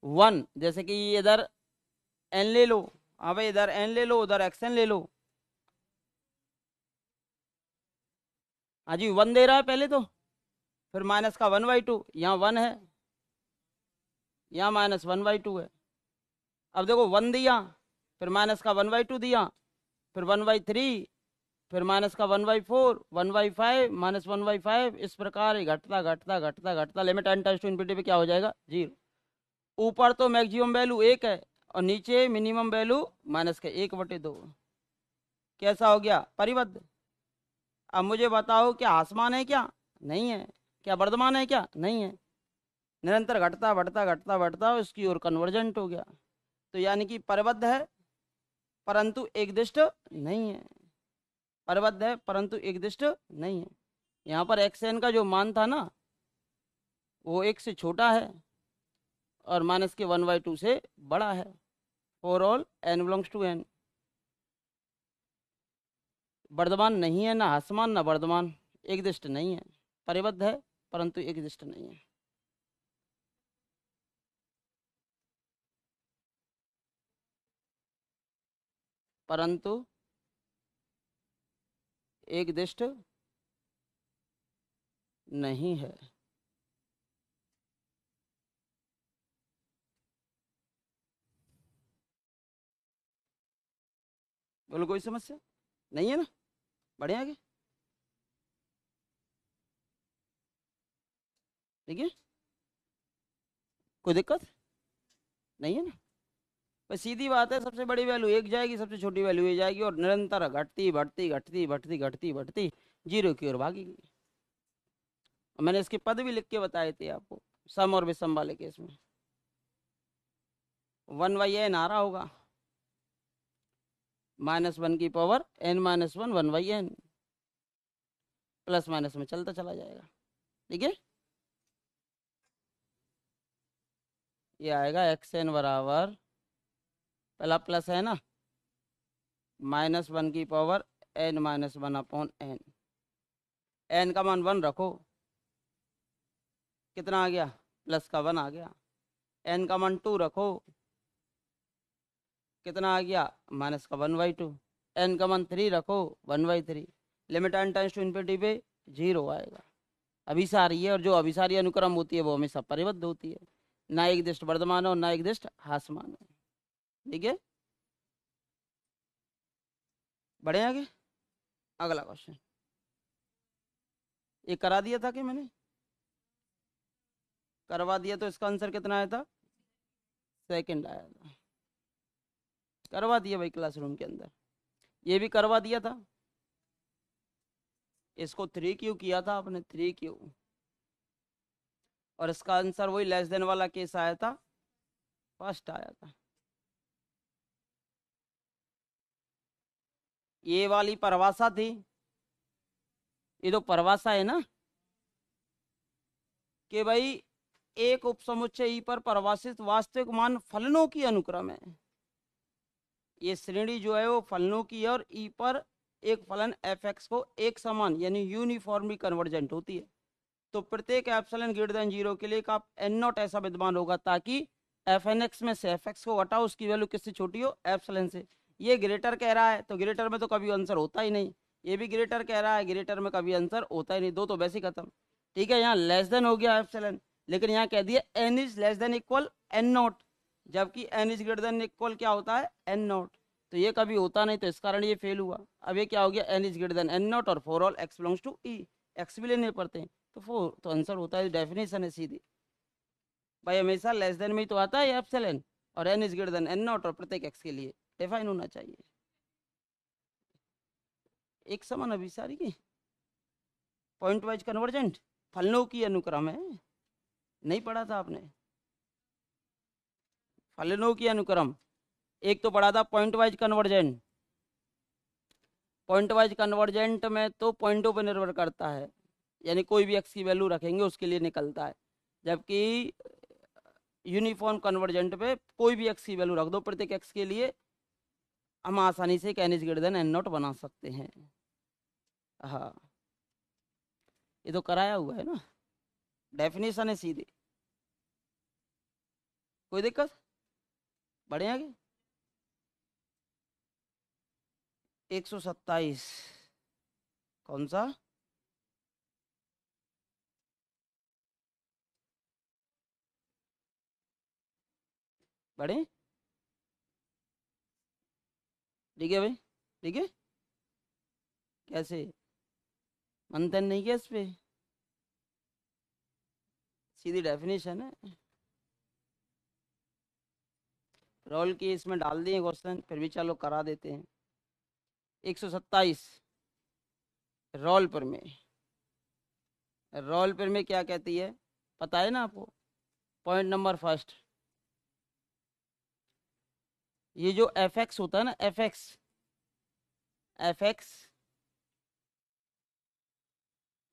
1, जैसे कि इधर एन ले लो, हाँ भाई इधर एन ले लो, उधर एक्स एन ले लो। हाँ जी 1 दे रहा है पहले तो, फिर माइनस का 1/2, यहाँ 1 है, यहाँ -1/2 है। अब देखो 1 दिया, फिर माइनस का 1/2 दिया, फिर 1/3, फिर माइनस का 1/4, 1/5, -1/5, इस प्रकार ही घटता घटता घटता घटता limit n tends to infinity पे क्या हो जाएगा, 0। ऊपर तो मैक्सिमम वैल्यू 1 है और नीचे मिनिमम वैल्यू -1/2। कैसा हो गया, परिबद्ध। अब मुझे बताओ क्या आसमान है क्या, नहीं है। क्या वर्धमान है क्या, नहीं है। निरंतर घटता बढ़ता घटता बढ़ता उसकी ओर कन्वर्जेंट हो गया, तो यानी कि परिबद्ध है परंतु एकदिष्ट नहीं है, परिबद्ध है परंतु एकदिष्ट नहीं है। यहाँ पर एक्स एन का जो मान था ना वो 1 से छोटा है और माइनस के 1/2 से बड़ा है, for all n belongs to N. वर्धमान नहीं है ना आसमान ना वर्धमान, एकदिष्ट नहीं है, परिबद्ध है परंतु एकदिष्ट नहीं है। परंतु एकदिष्ट नहीं है। बोलो कोई समस्या नहीं है ना, बढ़िया आगे, ठीक है, कोई दिक्कत नहीं है ना। बस सीधी बात है, सबसे बड़ी वैल्यू 1 जाएगी, सबसे छोटी वैल्यू ये जाएगी, और निरंतर घटती बढ़ती घटती बढ़ती घटती बढ़ती 0 की ओर भागेगी। मैंने इसके पद भी लिख के बताए थे आपको सम और विषम वाले केस में। 1/n आ रहा होगा, -1 की power n-1 1/n, plus minus में चलता चला जाएगा। ठीक है, ये आएगा xn बराबर, पहला प्लस है ना, -1 की पावर n-1/n, n का मान 1 रखो, कितना आ गया, प्लस का 1 आ गया। n का मान 2 रखो, कितना आ गया, माइनस का 1/2। n का मान 3 रखो, 1/3। Limit n tends to infinity पे 0 आएगा। अभिसारी है, और जो अभिसारी अनुक्रम होती है वो हमेशा परिबद्ध होती है, ना एक दिष्ट वर्धमान हो ना एक दिष्ट हासमान हो। ठीक है, बढ़े आगे। अगला क्वेश्चन ये करा दिया था कि मैंने करवा दिया, तो इसका आंसर कितना आया था, सेकंड आया था। करवा दिया भाई क्लासरूम के अंदर, ये भी करवा दिया था। इसको 3Q किया था आपने, 3Q, और इसका आंसर वही लेस देन वाला केस आया था, फर्स्ट आया था। ये वाली परिभाषा थी, ये तो परिभाषा है ना कि भाई एक उपसमुच्चय ई पर परिभाषित वास्तविक मान फलनों की अनुक्रम है। ये श्रेणी जो है वो फलनों की है, और ई पर एक फलन एफ एक्स को एक समान यानी यूनिफॉर्मली कन्वर्जेंट होती है। तो प्रत्येक एप्सिलॉन ग्रेटर देन 0 के लिए एक आप एन नॉट ऐसा विद्यमान होगा ताकि एफ एन एक्स में से एफ एक्स को हटाओ, उसकी वैल्यू किससे छोटी हो, एप्सिलॉन से। ये ग्रेटर कह रहा है तो ग्रेटर में तो कभी आंसर होता ही नहीं, ये भी ग्रेटर कह रहा है, ग्रेटर में कभी आंसर होता ही नहीं, दो तो वैसे ही खत्म। ठीक है, यहाँ लेस देन हो गया एप्सिलॉन, लेकिन यहाँ कह दिया n is less than equal n not, जबकि n is greater than equal क्या होता है, एन नॉट। तो ये कभी होता नहीं, तो इस कारण ये फेल हुआ। अब ये क्या हो गया, n is greater than n not और for all x belongs to e, x भी लेने पड़ते हैं, तो फोर, तो आंसर होता है, डेफिनेशन है सीधी भाई, हमेशा लेस देन में ही तो आता है एप्सिलॉन, और n is greater than n not और प्रत्येक एक्स के लिए डिफाइन होना चाहिए। एक समान अभिसारी की पॉइंट वाइज कन्वर्जेंट फलनों की अनुक्रम है, नहीं पढ़ा था आपने, फलनों की अनुक्रम। एक तो पढ़ा था point wise convergent, point wise convergent में तो पॉइंटों पर निर्भर करता है, यानी कोई भी एक्स की वैल्यू रखेंगे उसके लिए निकलता है, जबकि यूनिफॉर्म कन्वर्जेंट पे कोई भी एक्स की वैल्यू रख दो प्रत्येक एक्स के लिए, हम आसानी से n is greater than n not बना सकते हैं। हाँ, ये तो कराया हुआ है ना, डेफिनेशन है सीधी, कोई दिक्कत, बढ़े आगे। 127 कौन सा, बढ़े, ठीक है भाई, ठीक है, कैसे मंथन नहीं किया इस पे, सीधी डेफिनेशन है, रोल की इसमें डाल दिए क्वेश्चन, फिर भी चलो करा देते हैं। 127 रोल पर में, रोल पर में क्या कहती है पता है ना आपको, पॉइंट नंबर फर्स्ट, ये जो एफ एक्स होता है ना, f x, f x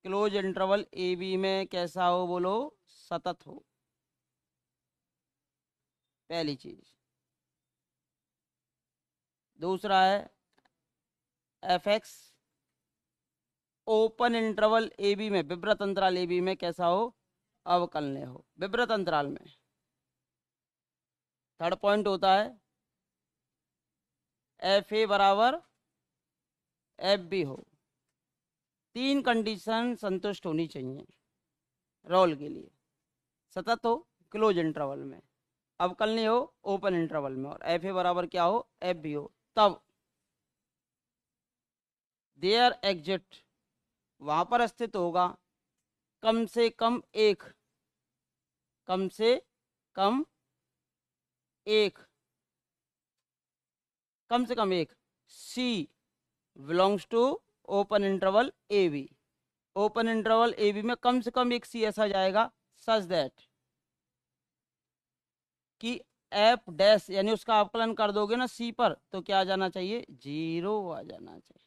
close interval a b में कैसा हो बोलो, सतत हो, पहली चीज। दूसरा है f x open interval a b में, विवृत अंतराल ए बी में कैसा हो, अवकलनीय हो, विवृत अंतराल में। थर्ड पॉइंट होता है एफ ए बराबर एफ बी हो, तीन कंडीशन संतुष्ट होनी चाहिए रोल के लिए, सतत हो क्लोज इंटरवल में, अवकलनीय हो ओपन इंटरवल में, और एफ ए बराबर क्या हो, एफ बी हो, तब देयर एग्जिट वहां पर स्थित होगा कम से कम एक, कम से कम एक, कम से कम एक c belongs to open interval a b, open interval a b में कम से कम एक सी ऐसा जाएगा सच दैट कि एफ डैश, यानी उसका अवकलन कर दोगे ना सी पर, तो क्या आ जाना चाहिए, जीरो आ जाना चाहिए,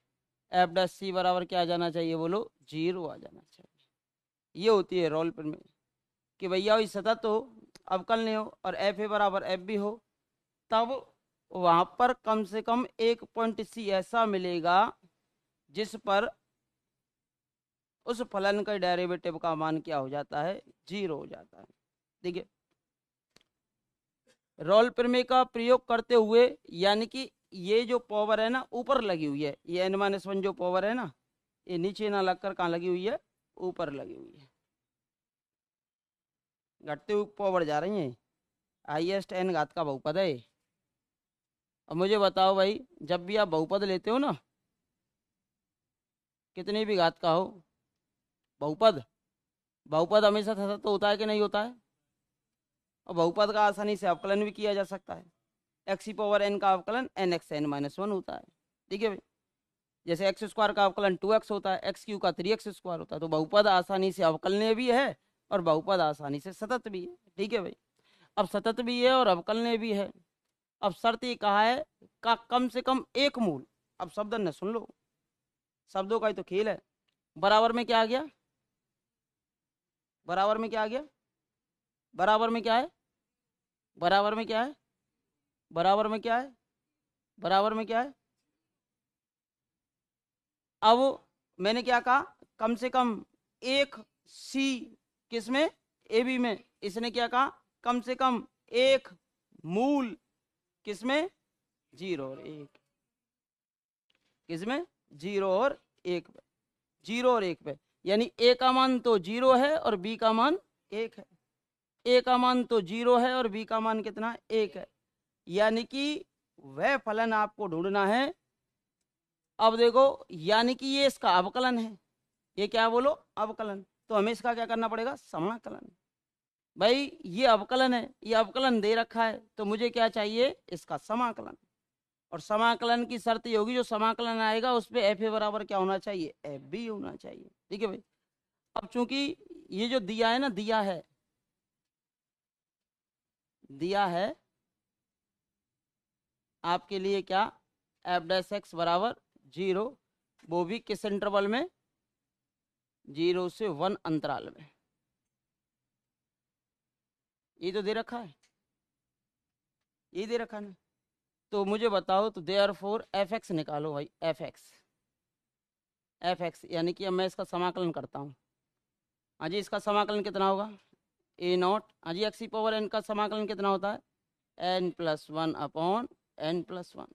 एफ डैश सी बराबर क्या आ जाना चाहिए बोलो, जीरो आ जाना चाहिए। ये होती है रोल पर में कि भैया वही सतत हो, अवकलनीय हो और एफ ए बराबर एफ बी हो, तब वहां पर कम से कम एक पॉइंट सी ऐसा मिलेगा जिस पर उस फलन का डेरिवेटिव का मान क्या हो जाता है, जीरो हो जाता है। देखिए रोल प्रमेय का प्रयोग करते हुए, यानी कि ये जो पावर है ना ऊपर लगी हुई है, ये n-1 जो पावर है ना, ये नीचे ना लगकर कहाँ लगी हुई है, ऊपर लगी हुई है, घटते हुए पावर जा रही है, हाईएस्ट n घात का बहुपद है। अब मुझे बताओ भाई, जब भी आप बहुपद लेते हो ना, कितने भी घात का हो बहुपद, बहुपद हमेशा सतत होता है कि नहीं होता है, और बहुपद का आसानी से अवकलन भी किया जा सकता है, एक्स की पावर n का अवकलन एन एक्स n-1 होता है, ठीक है भाई, जैसे एक्स स्क्वायर का अवकलन 2x होता है, एक्स क्यू का 3x स्क्वायर होता है, तो बहुपद आसानी से अवकलनीय भी है और बहुपद आसानी से सतत भी है, ठीक है भाई। अब सतत भी है और अवकलनीय भी है, अब शर्त ये कहा है का कम से कम एक मूल, अब शब्द न सुन लो, शब्दों का ही तो खेल है, बराबर में क्या आ गया, बराबर में क्या आ गया, बराबर में क्या है, बराबर में क्या है, बराबर में क्या है, बराबर में क्या है। अब मैंने क्या कहा, कम से कम एक सी किसमें, ए बी में, इसने क्या कहा, कम से कम एक मूल किसमें, जीरो और एक, किसमें, जीरो और एक पे, जीरो और एक पे, यानी ए का मान तो जीरो है और बी का मान एक है, ए का मान तो जीरो है और बी का मान कितना, एक है, यानी कि वह फलन आपको ढूंढना है। अब देखो, यानी कि ये इसका अवकलन है, ये क्या बोलो, अवकलन। तो हमें इसका क्या करना पड़ेगा, समाकलन। भाई ये अवकलन है, ये अवकलन दे रखा है, तो मुझे क्या चाहिए, इसका समाकलन। और समाकलन की शर्त ये होगी, जो समाकलन आएगा उस पे एफ ए बराबर क्या होना चाहिए, एफ बी होना चाहिए। ठीक है भाई। अब चूंकि ये जो दिया है ना, दिया है आपके लिए क्या, एफ डैश एक्स बराबर 0, वो भी किस इंटरवल में, 0 से 1 अंतराल में। ये तो दे रखा है, ये दे रखा है ना। तो मुझे बताओ, तो देयरफॉर एफ एक्स निकालो भाई, एफ एक्स यानी कि अब मैं इसका समाकलन करता हूँ। हाँ जी, इसका समाकलन कितना होगा, ए नॉट, हाँ जी, एक्स की पावर एन का समाकलन कितना होता है, n plus one upon n plus one.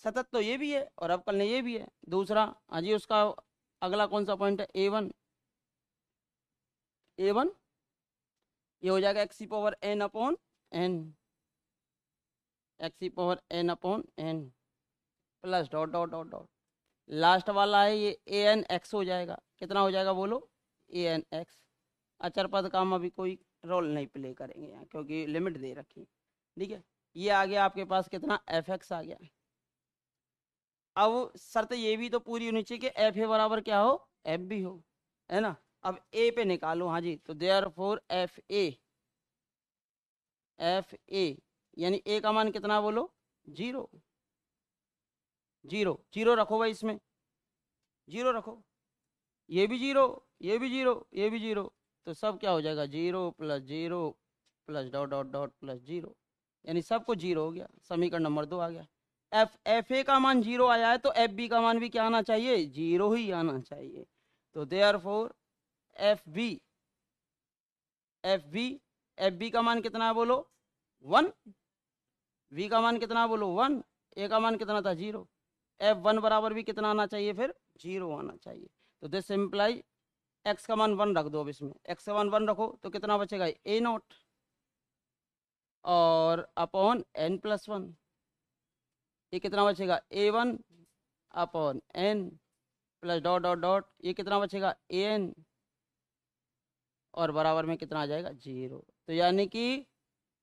सतत तो ये भी है और अवकलन ये भी है। दूसरा, हाँ जी, उसका अगला कौन सा पॉइंट है, ए वन, ये हो जाएगा एक्स की power n upon n, x की power n upon n plus dot dot dot dot, last वाला है ये ए एन एक्स हो जाएगा। कितना हो जाएगा बोलो, ए एन एक्स। अचर पद का हम अभी कोई रोल नहीं प्ले करेंगे यहाँ, क्योंकि लिमिट दे रखी है। ठीक है, ये आ गया आपके पास कितना, एफ एक्स आ गया। अब शर्त ये भी तो पूरी होनी चाहिए कि एफ ए बराबर क्या हो, एफ बी हो, है ना। अब ए पे निकालो, हाँ जी, तो देयरफॉर एफ ए यानी ए का मान कितना बोलो, 0, 0 0 रखो भाई, इसमें 0 रखो, ये भी 0, ये भी 0, ये भी 0, तो सब क्या हो जाएगा, 0 plus 0 plus dot dot dot plus 0, यानी सबको 0 हो गया। समीकरण नंबर 2 आ गया। एफ ए का मान 0 आया है, तो एफ बी का मान भी क्या आना चाहिए, 0 ही आना चाहिए। तो therefore f b f b का मान कितना है बोलो, 1, वी का मान कितना बोलो 1, ए का मान कितना था 0, एफ वन बराबर भी कितना आना चाहिए, फिर 0 आना चाहिए। तो दिस इम्प्लाई एक्स का मान 1 रख दो। अब इसमें एक्स का मान 1 रखो तो कितना बचेगा, ए नॉट और अपॉन एन प्लस 1, ये कितना बचेगा, a one upon n plus dot dot dot, ये कितना बचेगा, ए एन और बराबर में कितना आ जाएगा, 0। तो यानी कि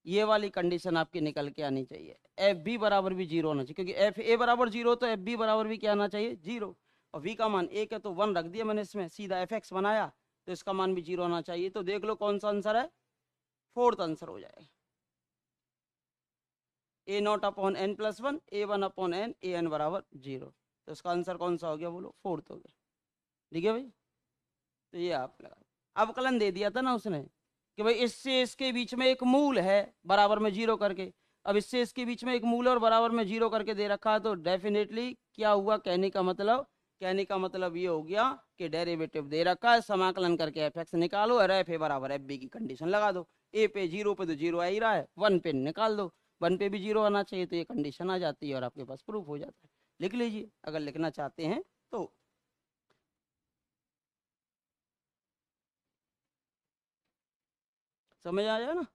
ये वाली कंडीशन आपकी निकल के आनी चाहिए, एफ बी बराबर भी 0 होना चाहिए, क्योंकि एफ ए बराबर 0 तो एफ बी बराबर भी क्या आना चाहिए, 0। और वी का मान 1 है तो 1 रख दिया मैंने इसमें, सीधा एफ एक्स बनाया, तो इसका मान भी 0 होना चाहिए। तो देख लो कौन सा आंसर है, 4th आंसर हो जाएगा, a not upon n plus 1, a one upon n, a n बराबर 0। तो इसका आंसर कौन सा हो गया बोलो, 4th हो गया। ठीक है भाई, तो ये आप लगा, अवकलन दे दिया था ना उसने कि भाई इससे इसके बीच में एक मूल है बराबर में 0 करके। अब इससे इसके बीच में एक मूल और बराबर में 0 करके दे रखा है, तो डेफिनेटली क्या हुआ, कहने का मतलब ये हो गया कि डेरिवेटिव दे रखा है, समाकलन करके एफ एक्स निकालो और एफ ए बराबर एफ बी की कंडीशन लगा दो। ए पे 0 पे तो 0 आ ही रहा है, 1 पे निकाल दो, 1 पे भी 0 आना चाहिए, तो ये कंडीशन आ जाती है और आपके पास प्रूफ हो जाता है। लिख लीजिए अगर लिखना चाहते हैं तो। समझ आया ना।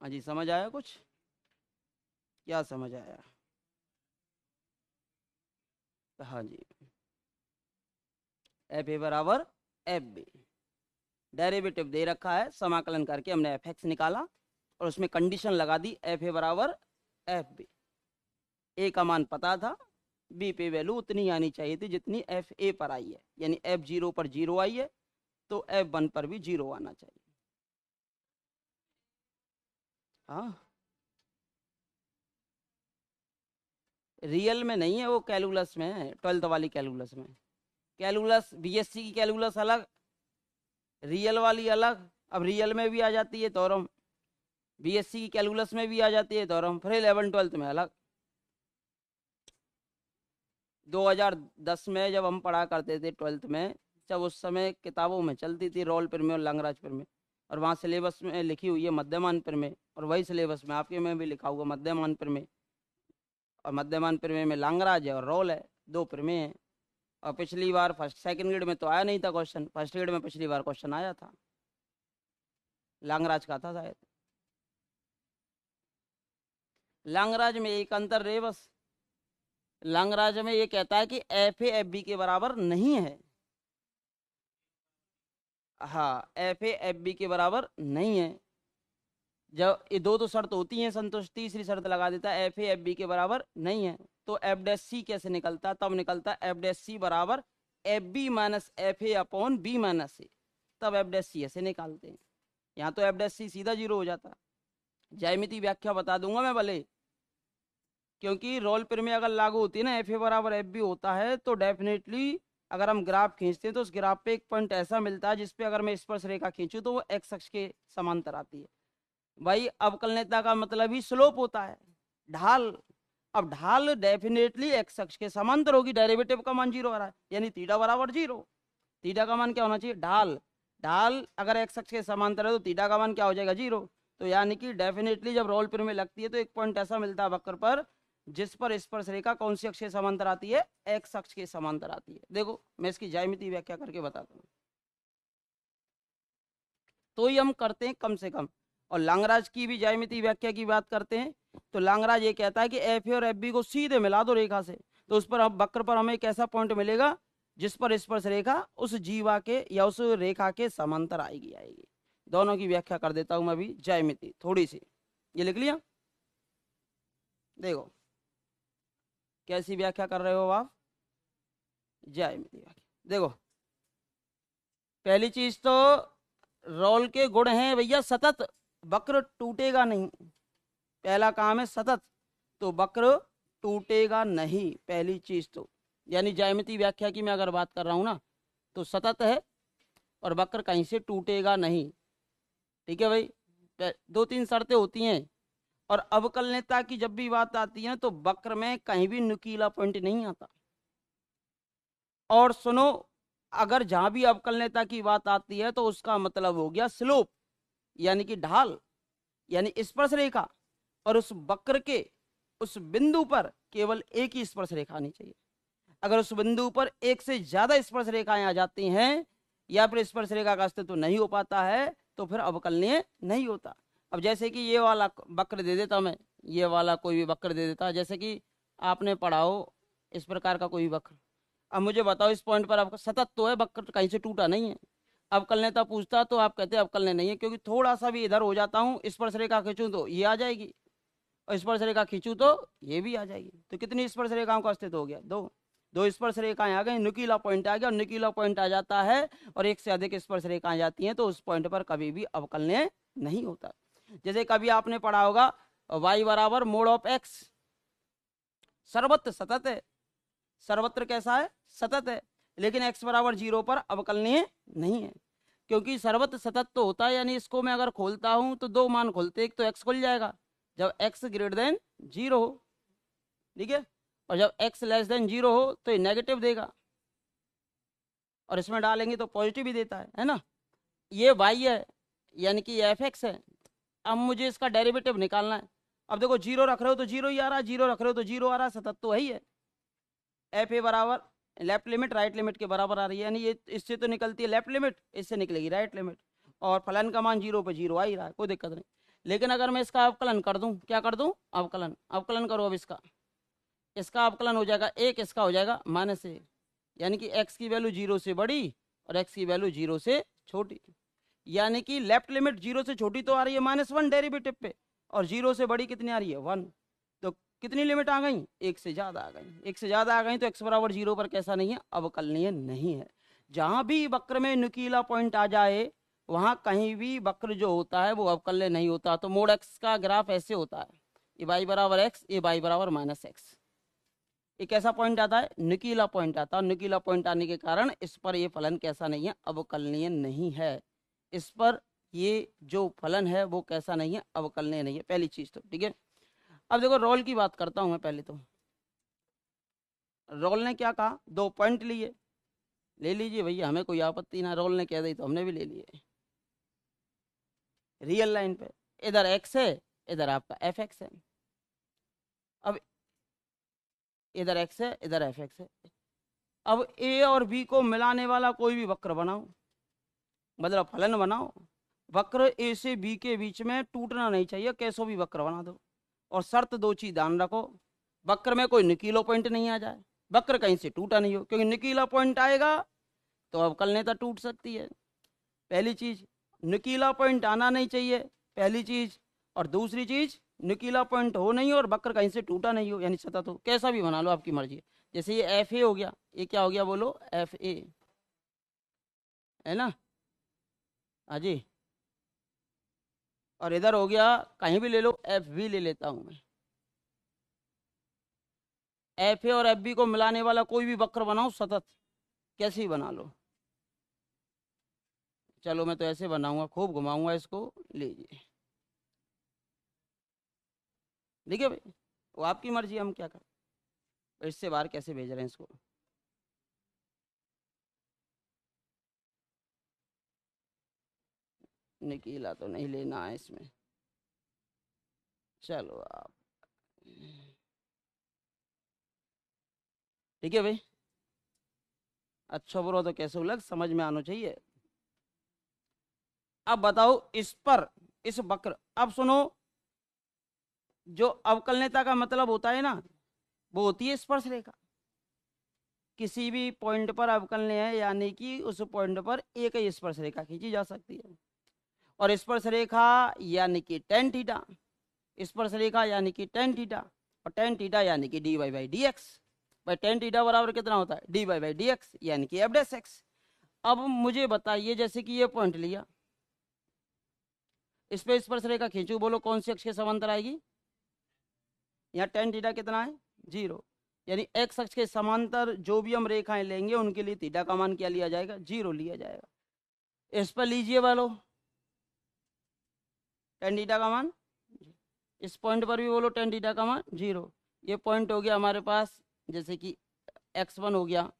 हाँ जी, समझ आया कुछ, क्या समझ आया, हाँ जी, एफ ए बराबर एफ बी, डेरिवेटिव दे रखा है, समाकलन करके हमने एफ एक्स निकाला और उसमें कंडीशन लगा दी एफ ए बराबर एफ बी। ए का मान पता था, बी पे वैल्यू उतनी आनी चाहिए थी जितनी एफ ए पर आई है, यानी एफ 0 पर 0 आई है तो एफ 1 पर भी 0 आना चाहिए। हाँ, रियल में नहीं है वो, कैलकुलस में है, 12th वाली कैलकुलस में। कैलकुलस बीएससी की कैलकुलस अलग, रियल वाली अलग। अब रियल में भी आ जाती है थ्योरम, बीएससी की कैलकुलस में भी आ जाती है, तो हम फिर 11-12 में अलग। 2010 में जब हम पढ़ा करते थे 12th में, जब उस समय किताबों में चलती थी रोल प्रमेय और लंगराज प्रमेय, और वहाँ सिलेबस में लिखी हुई है मध्यमान प्रमेय, और वही सिलेबस में आपके में भी लिखा हुआ मध्यमान प्रमेय, और मध्यमान प्रमेय में लंगराज है और रोल है, 2 प्रमेय है। और पिछली बार फर्स्ट सेकंड ग्रेड में तो आया नहीं था क्वेश्चन, फर्स्ट ग्रेड में पिछली बार क्वेश्चन आया था, लंगराज का था शायद। लंगराज में एक अंतर रे बस, लंगराज में ये कहता है कि एफ ए एफ बी के बराबर नहीं है। हाँ, एफ ए एफ बी के बराबर नहीं है। जब ये दो तो शर्त होती हैं संतुष्ट, तीसरी शर्त लगा देता है एफ ए एफ बी के बराबर नहीं है, तो एफ डैश सी कैसे निकलता? तब निकलता एफ डैश सी बराबर f b minus f a upon b minus a, तब एफ डैश सी ऐसे निकालते हैं। यहाँ तो एफ डैश सी सीधा 0 हो जाता। ज्यामिति व्याख्या बता दूंगा मैं भले, क्योंकि रोल प्रमेय अगर लागू होती है ना, एफ ए बराबर एफ बी होता है, तो डेफिनेटली अगर हम ग्राफ खींचते हैं तो उस ग्राफ पे एक पॉइंट ऐसा मिलता है जिसपे अगर मैं स्पर्श रेखा खींचूं तो वो एक्स अक्ष के समांतर आती है। भाई अवकलनीयता का मतलब ही स्लोप होता है, ढाल। अब ढाल डेफिनेटली एक्स अक्ष के समांतर होगी, डेरिवेटिव का मान 0 आ रहा है, यानी थीटा बराबर 0। थीटा का मान क्या होना चाहिए? ढाल। ढाल अगर एक्स अक्ष के समांतर है तो थीटा का मान क्या हो जाएगा? 0। तो यानी कि डेफिनेटली जब रोल प्रमेय लगती है तो एक पॉइंट ऐसा मिलता है वक्र पर जिस पर स्पर्श रेखा कौन सी अक्ष के समांतर आती है? एक्स अक्ष के समांतर आती है। देखो मैं इसकी ज्यामिति व्याख्या करके बताता हूँ, तो ही हम करते हैं कम से कम। और लांगराज की भी ज्यामिति व्याख्या की बात करते हैं, तो लांगराज ये कहता है कि एफ ए और एफ बी को सीधे मिला दो रेखा से, तो उस पर वक्र पर हमें एक ऐसा पॉइंट मिलेगा जिस पर स्पर्श रेखा उस जीवा के या उस रेखा के समांतर आएगी। दोनों की व्याख्या कर देता हूं मैं अभी, ज्यामिति थोड़ी सी, ये लिख लिया। देखो कैसी व्याख्या कर रहे हो आप, ज्यामिति व्याख्या। देखो पहली चीज तो रोल के गुण हैं भैया सतत, वक्र टूटेगा नहीं। पहला काम है सतत, तो वक्र टूटेगा नहीं, पहली चीज तो। यानी ज्यामिति व्याख्या की मैं अगर बात कर रहा हूं ना, तो सतत है और वक्र कहीं से टूटेगा नहीं। ठीक है भाई, 2-3 शर्तें होती हैं। और अवकलनीयता की जब भी बात आती है तो वक्र में कहीं भी नुकीला पॉइंट नहीं आता। और सुनो, अगर जहां भी अवकलनीयता की बात आती है तो उसका मतलब हो गया स्लोप, यानी कि ढाल, यानी स्पर्श रेखा, और उस वक्र के उस बिंदु पर केवल एक ही स्पर्श रेखा आनी चाहिए। अगर उस बिंदु पर एक से ज्यादा स्पर्श रेखाएं आ जाती हैं या फिर स्पर्श रेखा का अस्तित्व नहीं हो पाता है तो फिर अवकलनीय नहीं होता। अब जैसे कि ये वाला वक्र दे देता मैं, ये वाला कोई भी वक्र दे देता, जैसे कि आपने पढ़ा हो इस प्रकार का कोई वक्र। अब मुझे बताओ इस पॉइंट पर आपका सतत तो है, वक्र कहीं से टूटा नहीं है। अवकलनीयता पूछता तो आप कहते हैं अवकलनीय नहीं है, क्योंकि थोड़ा सा भी इधर हो जाता हूँ, स्पर्श रेखा खींचूं तो ये आ जाएगी, और स्पर्श रेखा खींचूं तो ये भी आ जाएगी। तो कितनी स्पर्श रेखाओं का अस्तित्व हो गया? 2। 2 स्पर्श रेखाएं आ गई, नुकीला पॉइंट आ गया, और नुकीला पॉइंट आ जाता है और एक से अधिक स्पर्श रेखाएं जाती हैं तो उस पॉइंट पर कभी भी अवकलनीय नहीं होता। जैसे कभी आपने पढ़ा होगा y बराबर मोड ऑफ x, सर्वत्र सतत है। सर्वत्र कैसा है? सतत है, लेकिन x बराबर 0 पर अवकलनीय नहीं है, क्योंकि सर्वत्र सतत तो होता है, यानी इसको मैं अगर खोलता हूं तो 2 मान खोलते, एक तो x खुल जाएगा जब x ग्रेटर देन 0 हो, ठीक है, और जब x लेस देन 0 हो तो ये नेगेटिव देगा, और इसमें डालेंगे तो पॉजिटिव ही देता है ना। ये y है यानी कि एफ एक्स है। अब मुझे इसका डेरिवेटिव निकालना है। अब देखो 0 रख रहे हो तो 0 ही आ रहा है, 0 रख रहे हो तो 0 आ रहा है, सतत तो वही है। एफ ए बराबर लेफ्ट लिमिट राइट लिमिट के बराबर आ रही है, यानी ये इससे तो निकलती है लेफ्ट लिमिट, इससे निकलेगी राइट लिमिट, और फलन का मान 0 पे 0 आ ही रहा है, कोई दिक्कत नहीं। लेकिन अगर मैं इसका अवकलन कर दूं, क्या कर दूं? अवकलन। अवकलन करो अब इसका, इसका अवकलन हो जाएगा 1, इसका हो जाएगा -1, यानी कि x की वैल्यू 0 से बड़ी और x की वैल्यू 0 से छोटी, यानी कि लेफ्ट लिमिट 0 से छोटी तो आ रही है -1 डेरिवेटिव पे, और 0 से बड़ी कितनी आ रही है? 1। तो कितनी लिमिट आ गई? 1 से ज्यादा आ गई। 1 से ज्यादा आ गई तो x बराबर 0 पर कैसा नहीं है? अवकलनीय नहीं है। जहां भी वक्र में नुकीला पॉइंट आ जाए वहां कहीं भी वक्र जो होता है वो अवकलनीय नहीं होता। तो मोड x का ग्राफ ऐसे होता है, ये y बराबर x, ये y बराबर -x। एक ऐसा पॉइंट आता है, नुकीला पॉइंट आता है, नुकीला पॉइंट आने के कारण इस पर ये फलन कैसा नहीं है? अवकलनीय नहीं है। इस पर ये जो फलन है वो कैसा नहीं है, अवकलनीय नहीं है, पहली चीज तो ठीक है। अब देखो रोल की बात करता हूं मैं पहले तो। रोल ने क्या कहा, 2 पॉइंट लिए, ले लीजिए भैया, हमें कोई आपत्ति ना, रोल ने कह दी तो हमने भी ले लिए। रियल लाइन पे इधर एक्स है, इधर आपका एफ एक्स है। अब इधर एक्स है, इधर एफ एक्स है। अब ए और बी को मिलाने वाला कोई भी वक्र बनाओ, मतलब फलन बनाओ। वक्र ए से बी के बीच में टूटना नहीं चाहिए, कैसो भी वक्र बना दो। और शर्त 2 चीज ध्यान रखो, वक्र में कोई नुकीला पॉइंट नहीं आ जाए, वक्र कहीं से टूटा नहीं हो, क्योंकि नुकीला पॉइंट आएगा तो अवकलनीयता टूट सकती है। पहली चीज, नुकीला पॉइंट आना नहीं चाहिए, पहली चीज। और दूसरी चीज, नुकीला पॉइंट हो नहीं और वक्र कहीं से टूटा नहीं हो, यानी सतत हो, कैसा भी बना लो आपकी मर्जी है। जैसे ये एफ ए हो गया, ये क्या हो गया बोलो, एफ ए है ना, हाँ जी। और इधर हो गया, कहीं भी ले लो, एफ बी ले लेता हूं मैं। एफ ए और एफ बी को मिलाने वाला कोई भी वक्र बनाओ सतत, कैसे ही बना लो। चलो मैं तो ऐसे बनाऊंगा, खूब घुमाऊंगा इसको, लीजिए। ठीक है भाई, वो आपकी मर्जी, हम क्या करें। इससे बाहर कैसे भेज रहे हैं इसको। निकीला तो नहीं लेना है इसमें, चलो आप, ठीक है भाई। अच्छा बुरा तो कैसे उलग समझ में आना चाहिए। अब बताओ इस पर, इस वक्र, अब सुनो, जो अवकलनीयता का मतलब होता है ना, वो होती है स्पर्श रेखा। किसी भी पॉइंट पर अवकलनीय है, यानी कि उस पॉइंट पर एक ही स्पर्श रेखा खींची जा सकती है। और स्पर्श रेखा यानी कि टेन थीटा, स्पर्श रेखा यानी कि टेन थीटा, और टेन थीटा यानी कि d y by d x. भाई टेन थीटा बराबर कितना होता है, d y by d x, यानी कि एफ डैश एक्स। अब मुझे बताइए, जैसे कि ये पॉइंट लिया, इस पे स्पर्श रेखा खींचू, बोलो कौन सी अक्ष के समांतर आएगी। यहाँ टेन थीटा कितना है, 0, यानी एक्स अक्ष के समांतर जो भी हम रेखाएं लेंगे उनके लिए थीटा का मान क्या लिया जाएगा, 0 लिया जाएगा। इस पर लीजिए बोलो टेन थीटा का मान, इस पॉइंट पर भी बोलो टेन थीटा का मान 0। ये पॉइंट हो गया हमारे पास, जैसे कि x1 हो गया,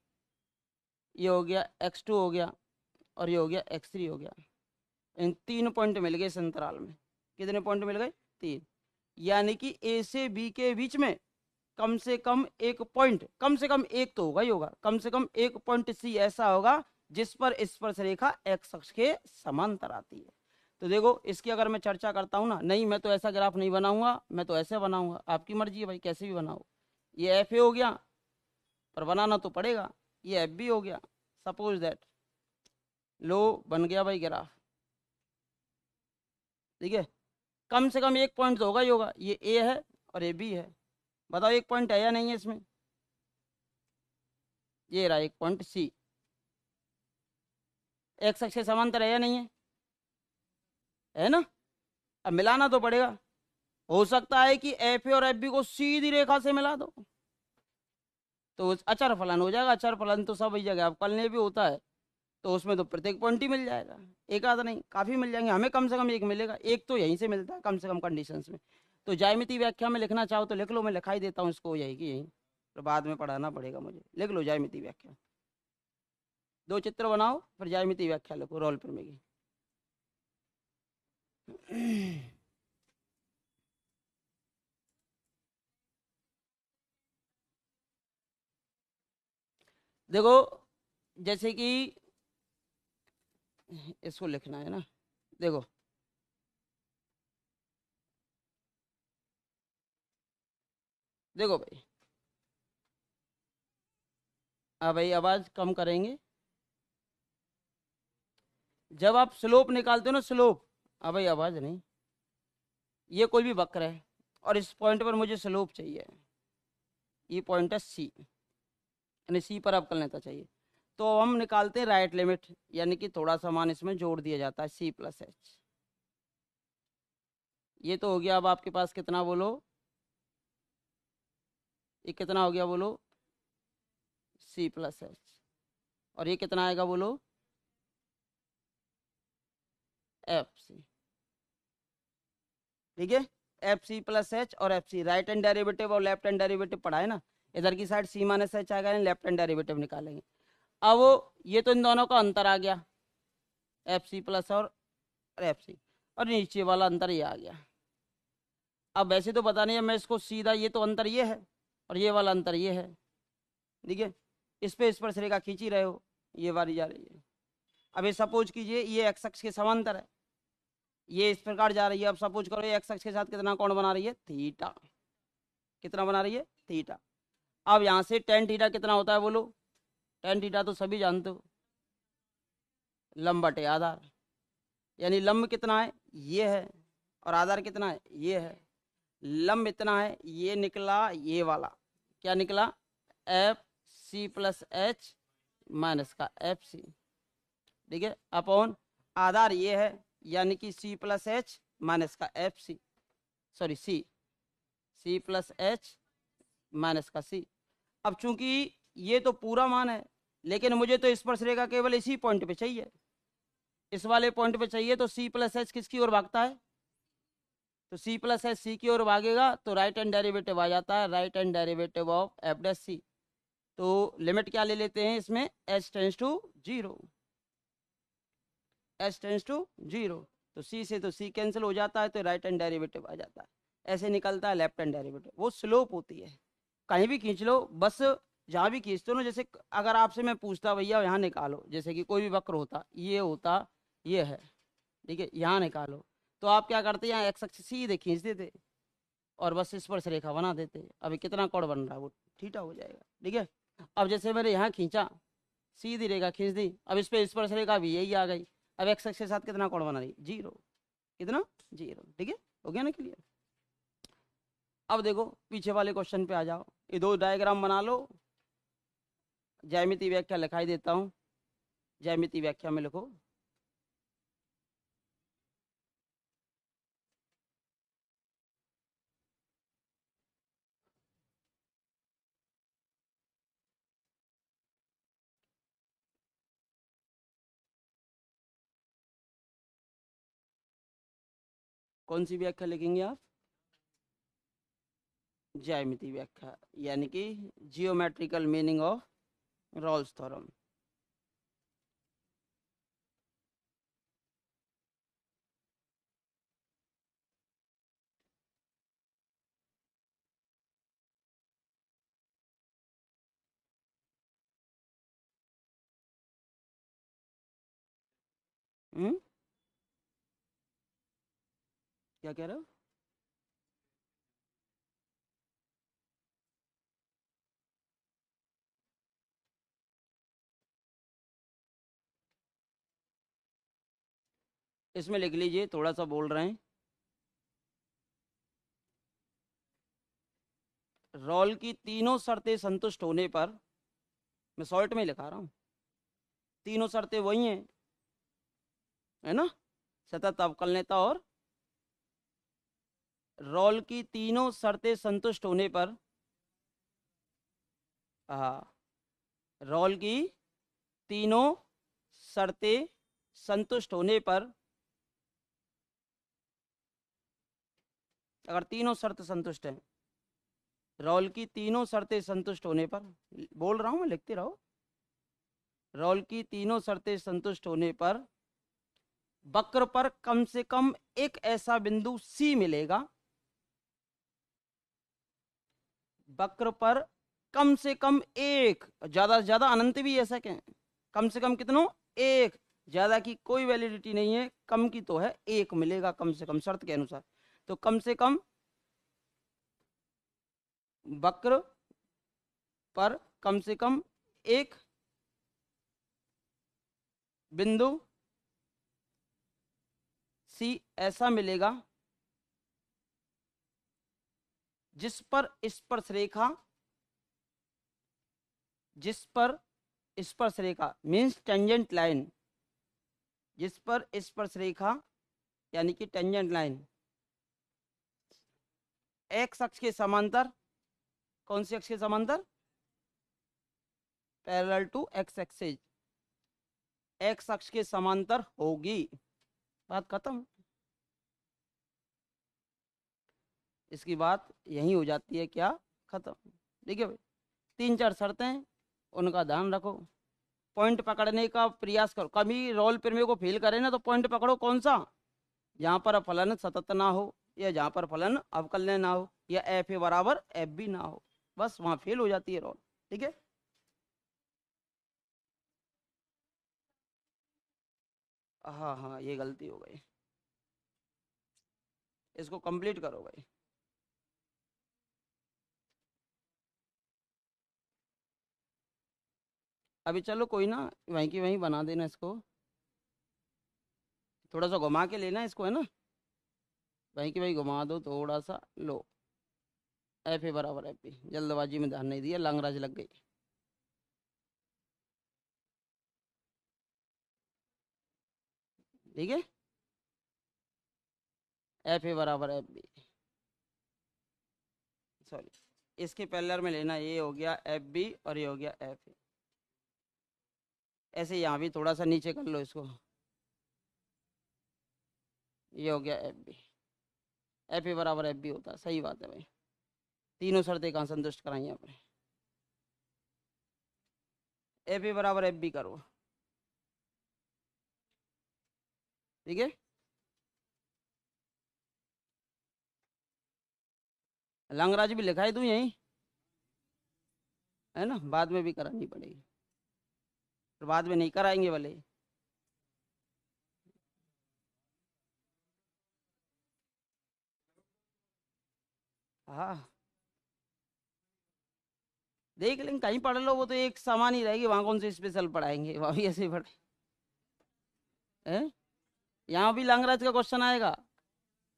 ये हो गया x2 हो गया, और ये हो गया x3 हो गया। इन 3 पॉइंट मिल गए इस अंतराल में। कितने पॉइंट मिल गए, 3। यानी कि ए से बी के बीच में कम से कम एक पॉइंट, कम से कम एक तो होगा ही होगा, कम से कम एक पॉइंट सी ऐसा होगा जिस पर स्पर्श रेखा एक्स अक्ष के समांतर आती है। तो देखो इसकी अगर मैं चर्चा करता हूँ ना, नहीं मैं तो ऐसा ग्राफ नहीं बनाऊंगा, मैं तो ऐसे बनाऊंगा, आपकी मर्जी है भाई कैसे भी बनाओ। ये एफ ए हो गया, पर बनाना तो पड़ेगा। ये एफ बी हो गया, सपोज दैट, लो बन गया भाई ग्राफ, ठीक है। कम से कम एक पॉइंट तो होगा ही होगा, ये ए है और ये बी है। बताओ एक पॉइंट है या नहीं है इसमें, ये रहा एक पॉइंट सी, एक्स अक्ष के समांतर है या नहीं है ना। अब मिलाना तो पड़ेगा, हो सकता है कि एफ ए और एफ बी को सीधी रेखा से मिला दो तो अचर फलन हो जाएगा। अचर फलन तो सब ही जगह अवकलनीय भी होता है, तो उसमें तो प्रत्येक पॉइंट ही मिल जाएगा, एक आधा नहीं काफी मिल जाएंगे, हमें कम से कम एक मिलेगा, एक तो यहीं से मिलता है कम से कम कंडीशंस में। तो ज्यामिति व्याख्या में लिखना चाहो तो लिख लो, मैं लिखाई देता हूँ इसको, यही कि यही, तो बाद में पढ़ाना पड़ेगा मुझे, लिख लो ज्यामिति व्याख्या। 2 चित्र बनाओ फिर ज्यामिति व्याख्या लिखो रोल पर में की। देखो जैसे कि इसको लिखना है ना, देखो देखो भाई, हाँ भाई आवाज कम करेंगे। जब आप स्लोप निकालते हो ना, स्लोप, हाँ भाई आवाज नहीं, ये कोई भी वक्र है और इस पॉइंट पर मुझे स्लोप चाहिए, ये पॉइंट है सी, यानी सी पर अवकलनीयता चाहिए। तो हम निकालते हैं राइट लिमिट, यानी कि थोड़ा सा मान इसमें जोड़ दिया जाता है, सी प्लस एच। ये तो हो गया, अब आपके पास कितना बोलो, ये कितना हो गया बोलो, सी प्लस एच। और ये कितना आएगा बोलो, एफ सी, ठीक है। एफ सी प्लस एच और f c, right hand derivative और लेफ्ट हैंड डेरिवेटिव पढ़ा है ना। इधर की साइड सी माइनस एच आएगा, लेफ्ट हैंड डेरिवेटिव निकालेंगे। अब ये तो इन दोनों का अंतर आ गया, एफ सी प्लस और एफ सी, और नीचे वाला अंतर ये आ गया। अब वैसे तो पता नहीं है मैं इसको सीधा, ये तो अंतर ये है और ये वाला अंतर ये है, ठीक है। इस पे स्पर्श रेखा खींच ही रहे हो, ये वाली जा रही है। अब ये सपोज कीजिए ये एक्स अक्ष के समांतर है, ये इस प्रकार जा रही है। अब सपोज करो ये एक्स अक्ष के साथ कितना कोण बना रही है, थीटा। कितना बना रही है, थीटा। अब यहाँ से टेन थीटा कितना होता है बोलो, टेन थीटा तो सभी जानते हो, लंब बटे आधार। यानी लंब कितना है, ये है, और आधार कितना है, ये है। लंब इतना है, ये निकला ये वाला, क्या निकला, एफ सी प्लस एच माइनस का एफ सी, ठीक है, अपॉन आधार ये है, यानी कि सी प्लस एच माइनस का F C, sorry C plus H minus का सी। अब चूंकि ये तो पूरा मान है, लेकिन मुझे तो स्पर्श रेखा केवल इसी पॉइंट पे चाहिए, इस वाले पॉइंट पे चाहिए। तो सी प्लस एच किसकी ओर भागता है, तो सी प्लस एच सी की ओर भागेगा, तो राइट हैंड डेरिवेटिव आ जाता है, right hand derivative of f dash c. तो लिमिट क्या ले लेते हैं इसमें, h tends to zero, h tends to zero. तो सी से तो सी कैंसिल हो जाता है, तो राइट हैंड डेरिवेटिव आ जाता है। ऐसे निकलता है लेफ्ट हैंड डेरिवेटिव, वो स्लोप होती है। कहीं भी खींच लो, बस जहाँ भी खींचते हो ना, जैसे अगर आपसे मैं पूछता भैया यहाँ निकालो, जैसे कि कोई भी वक्र होता, ये होता, ये है, ठीक है, यहाँ निकालो, तो आप क्या करते, यहाँ एक्स अक्ष सीधे खींच देते और बस स्पर्श रेखा बना देते। अभी कितना कोण बन रहा है, वो थीटा हो जाएगा, ठीक है। अब जैसे मैंने यहाँ खींचा, सीधी रेखा खींच दी, अब इस पे स्पर्श रेखा भी यही आ गई। अब एक्स अक्ष के साथ कितना कोण बना रही, जीरो, कितना, जीरो, ठीक है, हो गया ना क्लियर। अब देखो पीछे वाले क्वेश्चन पे आ जाओ, ये दो डायग्राम बना लो। ज्यामिति व्याख्या लिखाई देता हूँ, ज्यामिति व्याख्या में लिखो, कौन सी व्याख्या लिखेंगे आप, ज्यामिति व्याख्या, यानी कि geometrical meaning of Rolle's theorem. क्या कह रहे हो, इसमें लिख लीजिए, थोड़ा सा बोल रहे हैं। रॉल की तीनों शर्तें संतुष्ट होने पर, मैं शॉर्ट में लिखा रहा हूँ, तीनों शर्तें वही हैं, है ना, सतत अवकलनीयता और रॉल की तीनों शर्तें संतुष्ट होने पर, हाँ, रॉल की तीनों शर्तें संतुष्ट होने पर, अगर तीनों शर्त संतुष्ट हैं, रॉल की तीनों शर्तें संतुष्ट होने पर, बोल रहा हूं मैं, लिखते रहो, रॉल की तीनों शर्तें संतुष्ट होने पर वक्र पर कम से कम एक ऐसा बिंदु सी मिलेगा, वक्र पर कम से कम एक, ज्यादा से ज्यादा अनंत भी ऐसा क्या, कम से कम कितनों, एक, ज्यादा की कोई वैलिडिटी नहीं है, कम की तो है, एक मिलेगा कम से कम शर्त के अनुसार। तो कम से कम वक्र पर कम से कम एक बिंदु सी ऐसा मिलेगा जिस पर स्पर्श रेखा, जिस पर स्पर्श रेखा मीन्स टेंजेंट लाइन, जिस पर स्पर्श रेखा यानी कि टेंजेंट लाइन एक्स अक्ष के समांतर, कौन सी अक्ष के समांतर, parallel to x axis, x अक्ष के समांतर होगी, बात खत्म। इसकी बात यही हो जाती है, क्या, खत्म। ठीक है भाई, 3-4 शर्तें हैं, उनका ध्यान रखो। पॉइंट पकड़ने का प्रयास करो, कभी रोल प्रमेय को फेल करे ना तो पॉइंट पकड़ो कौन सा, जहां पर फलन सतत ना हो, या जहां पर फलन अवकलनीय ना हो, या एफ ए बराबर एफ बी ना हो, बस वहां फेल हो जाती है रोल। ठीक है। हाँ हाँ, ये गलती हो गई, इसको कंप्लीट करो भाई। अभी चलो कोई ना, वहीं की वहीं बना देना इसको, थोड़ा सा घुमा के लेना इसको, है ना, वहीं की वहीं घुमा दो थोड़ा सा, लो, एफ ए बराबर एफ बी। जल्दबाजी में ध्यान नहीं दिया, लांगराज लग गई। ठीक है, एफ ए बराबर एफ बी, सॉरी, इसके पैरेलल में लेना, ये हो गया एफ बी और ये हो गया एफ ए। ऐसे यहाँ भी थोड़ा सा नीचे कर लो इसको, ये हो गया एफ बी। एफ ए बराबर एफ बी होता है, सही बात है भाई। तीनों शर्तें कहाँ संतुष्ट कराई आपने। एफ ए बराबर एफ बी करो। ठीक है, लांगराज भी लिखा है तू यहीं, है ना, बाद में भी करानी पड़ेगी, फिर बाद में नहीं कराएंगे भले। हाँ, देख लेंगे, कहीं पढ़ लो, वो तो एक समान ही रहेगी, वहां कौन से स्पेशल पढ़ाएंगे, वहां भी ऐसे ही पढ़े हैं। यहाँ भी लांगराज का क्वेश्चन आएगा,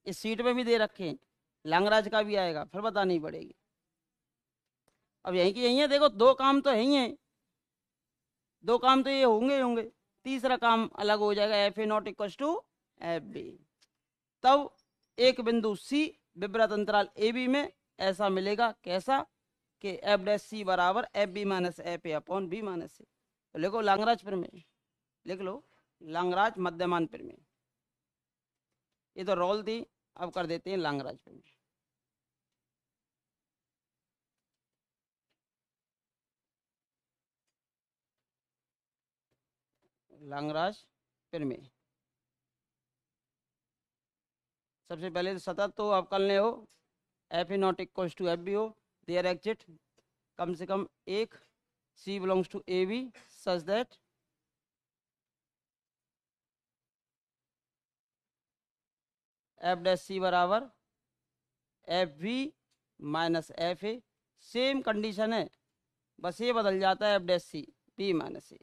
इस सीट में भी दे रखे हैं, लांगराज का भी आएगा, फिर बतानी पड़ेगी। अब यहीं की यही है, देखो दो काम तो है ही है, दो काम तो ये होंगे ही होंगे, तीसरा काम अलग हो जाएगा, f a not equal to f b. तब एक बिंदु सी विवृत अंतराल ए बी में ऐसा मिलेगा, कैसा, कि एफ डैश सी बराबर f b minus f a upon b minus c. तो लिखो लांगराज प्रमेय, लिख लो लांगराज मध्यमान प्रमेय। ये तो रोल थी, अब कर देते हैं लांगराज प्रमेय। लांगराज प्रमेय, सबसे पहले तो सतत तो अवकलनीय हो, f a not equal to f b हो, देयर एग्जिट कम से कम एक c belongs to a b such that f dash c बराबर f b minus f a. Same condition है, बस ये बदल जाता है, f dash c b minus a.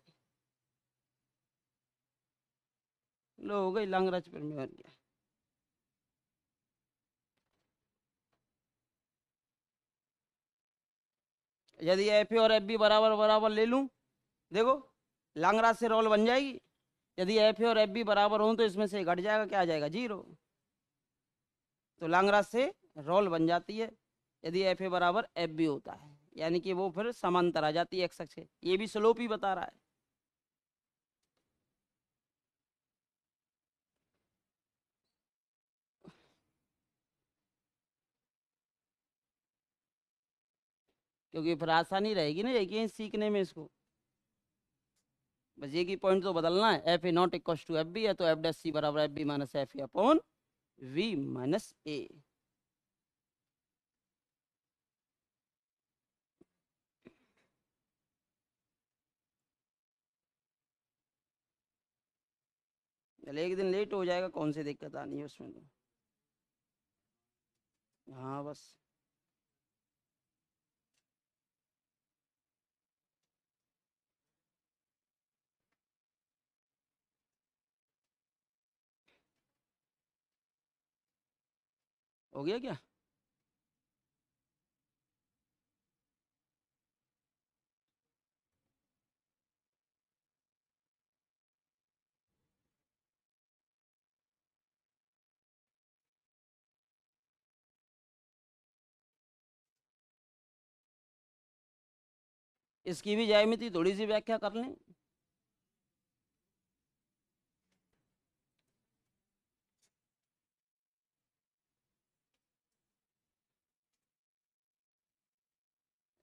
लो हो गई लांगराज प्रमेय बन गया। यदि एफ ए और एफ बी बराबर बराबर ले लूं, देखो लांगराज से रोल बन जाएगी। यदि एफ ए और एफ बी बराबर हों तो इसमें से घट जाएगा, क्या आ जाएगा, जीरो। तो लांगराज से रोल बन जाती है यदि एफ ए बराबर एफ बी होता है, यानी कि वो फिर समांतर आ जाती है एक्स अक्ष से। ये भी स्लोप ही बता रहा है। क्योंकि फिर आसानी रहेगी ना एक ही सीखने में इसको। बस एक ही पॉइंट तो बदलना है, f a not equal to f b है तो एफ डैश सी बराबर f b minus f a upon v minus a. चले एक दिन लेट हो जाएगा, कौन सी दिक्कत आनी है उसमें तो। हाँ बस, हो गया क्या। इसकी भी ज्यामिति थोड़ी सी व्याख्या कर लें।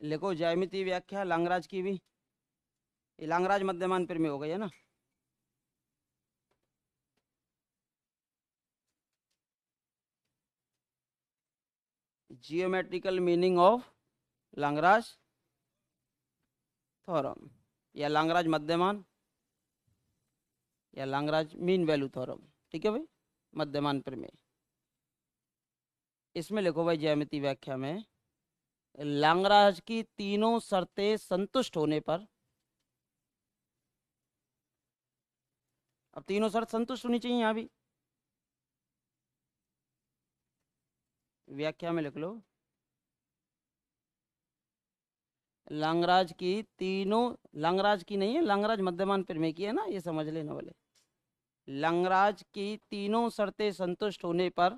लिखो ज्यामितीय व्याख्या लांगराज की भी। ये लांगराज मध्यमान प्रमेय हो गई है ना। जियोमेट्रिकल मीनिंग ऑफ लांगराज थ्योरम, या लांगराज मध्यमान, या लांगराज मीन वैल्यू थ्योरम। ठीक है भाई, मध्यमान प्रमेय। इसमें लिखो भाई ज्यामितीय व्याख्या में, लांगराज की तीनों शर्तें संतुष्ट होने पर, अब तीनों शर्त संतुष्ट होनी चाहिए यहाँ भी, व्याख्या में लिख लो, लांगराज की तीनों, लांगराज की नहीं है, लांगराज मध्यमान प्रमेय की है ना, ये समझ लेना वाले। लांगराज की तीनों शर्तें संतुष्ट होने पर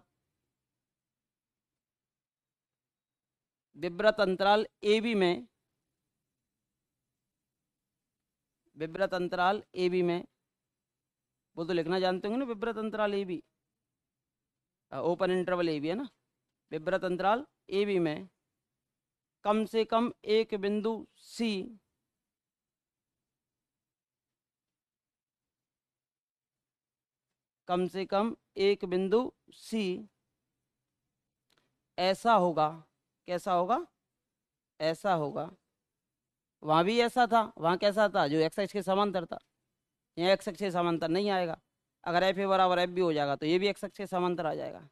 विब्रत अंतराल ए बी में, विब्रत अंतराल ए बी में, वो तो लिखना जानते होंगे ना, विब्रत अंतराल a b, open interval a b है ना, विब्रत अंतराल ए बी में कम से कम एक बिंदु सी कम से कम एक बिंदु सी ऐसा होगा, कैसा होगा, ऐसा होगा। वहां भी ऐसा था, वहां कैसा था, जो एक्स एक्स के समांतर था। यहाँ एक्स एक्स के समांतर नहीं आएगा। अगर एफ ए बराबर एफ बी हो जाएगा तो ये भी एक्स एक्स के समांतर आ जाएगा।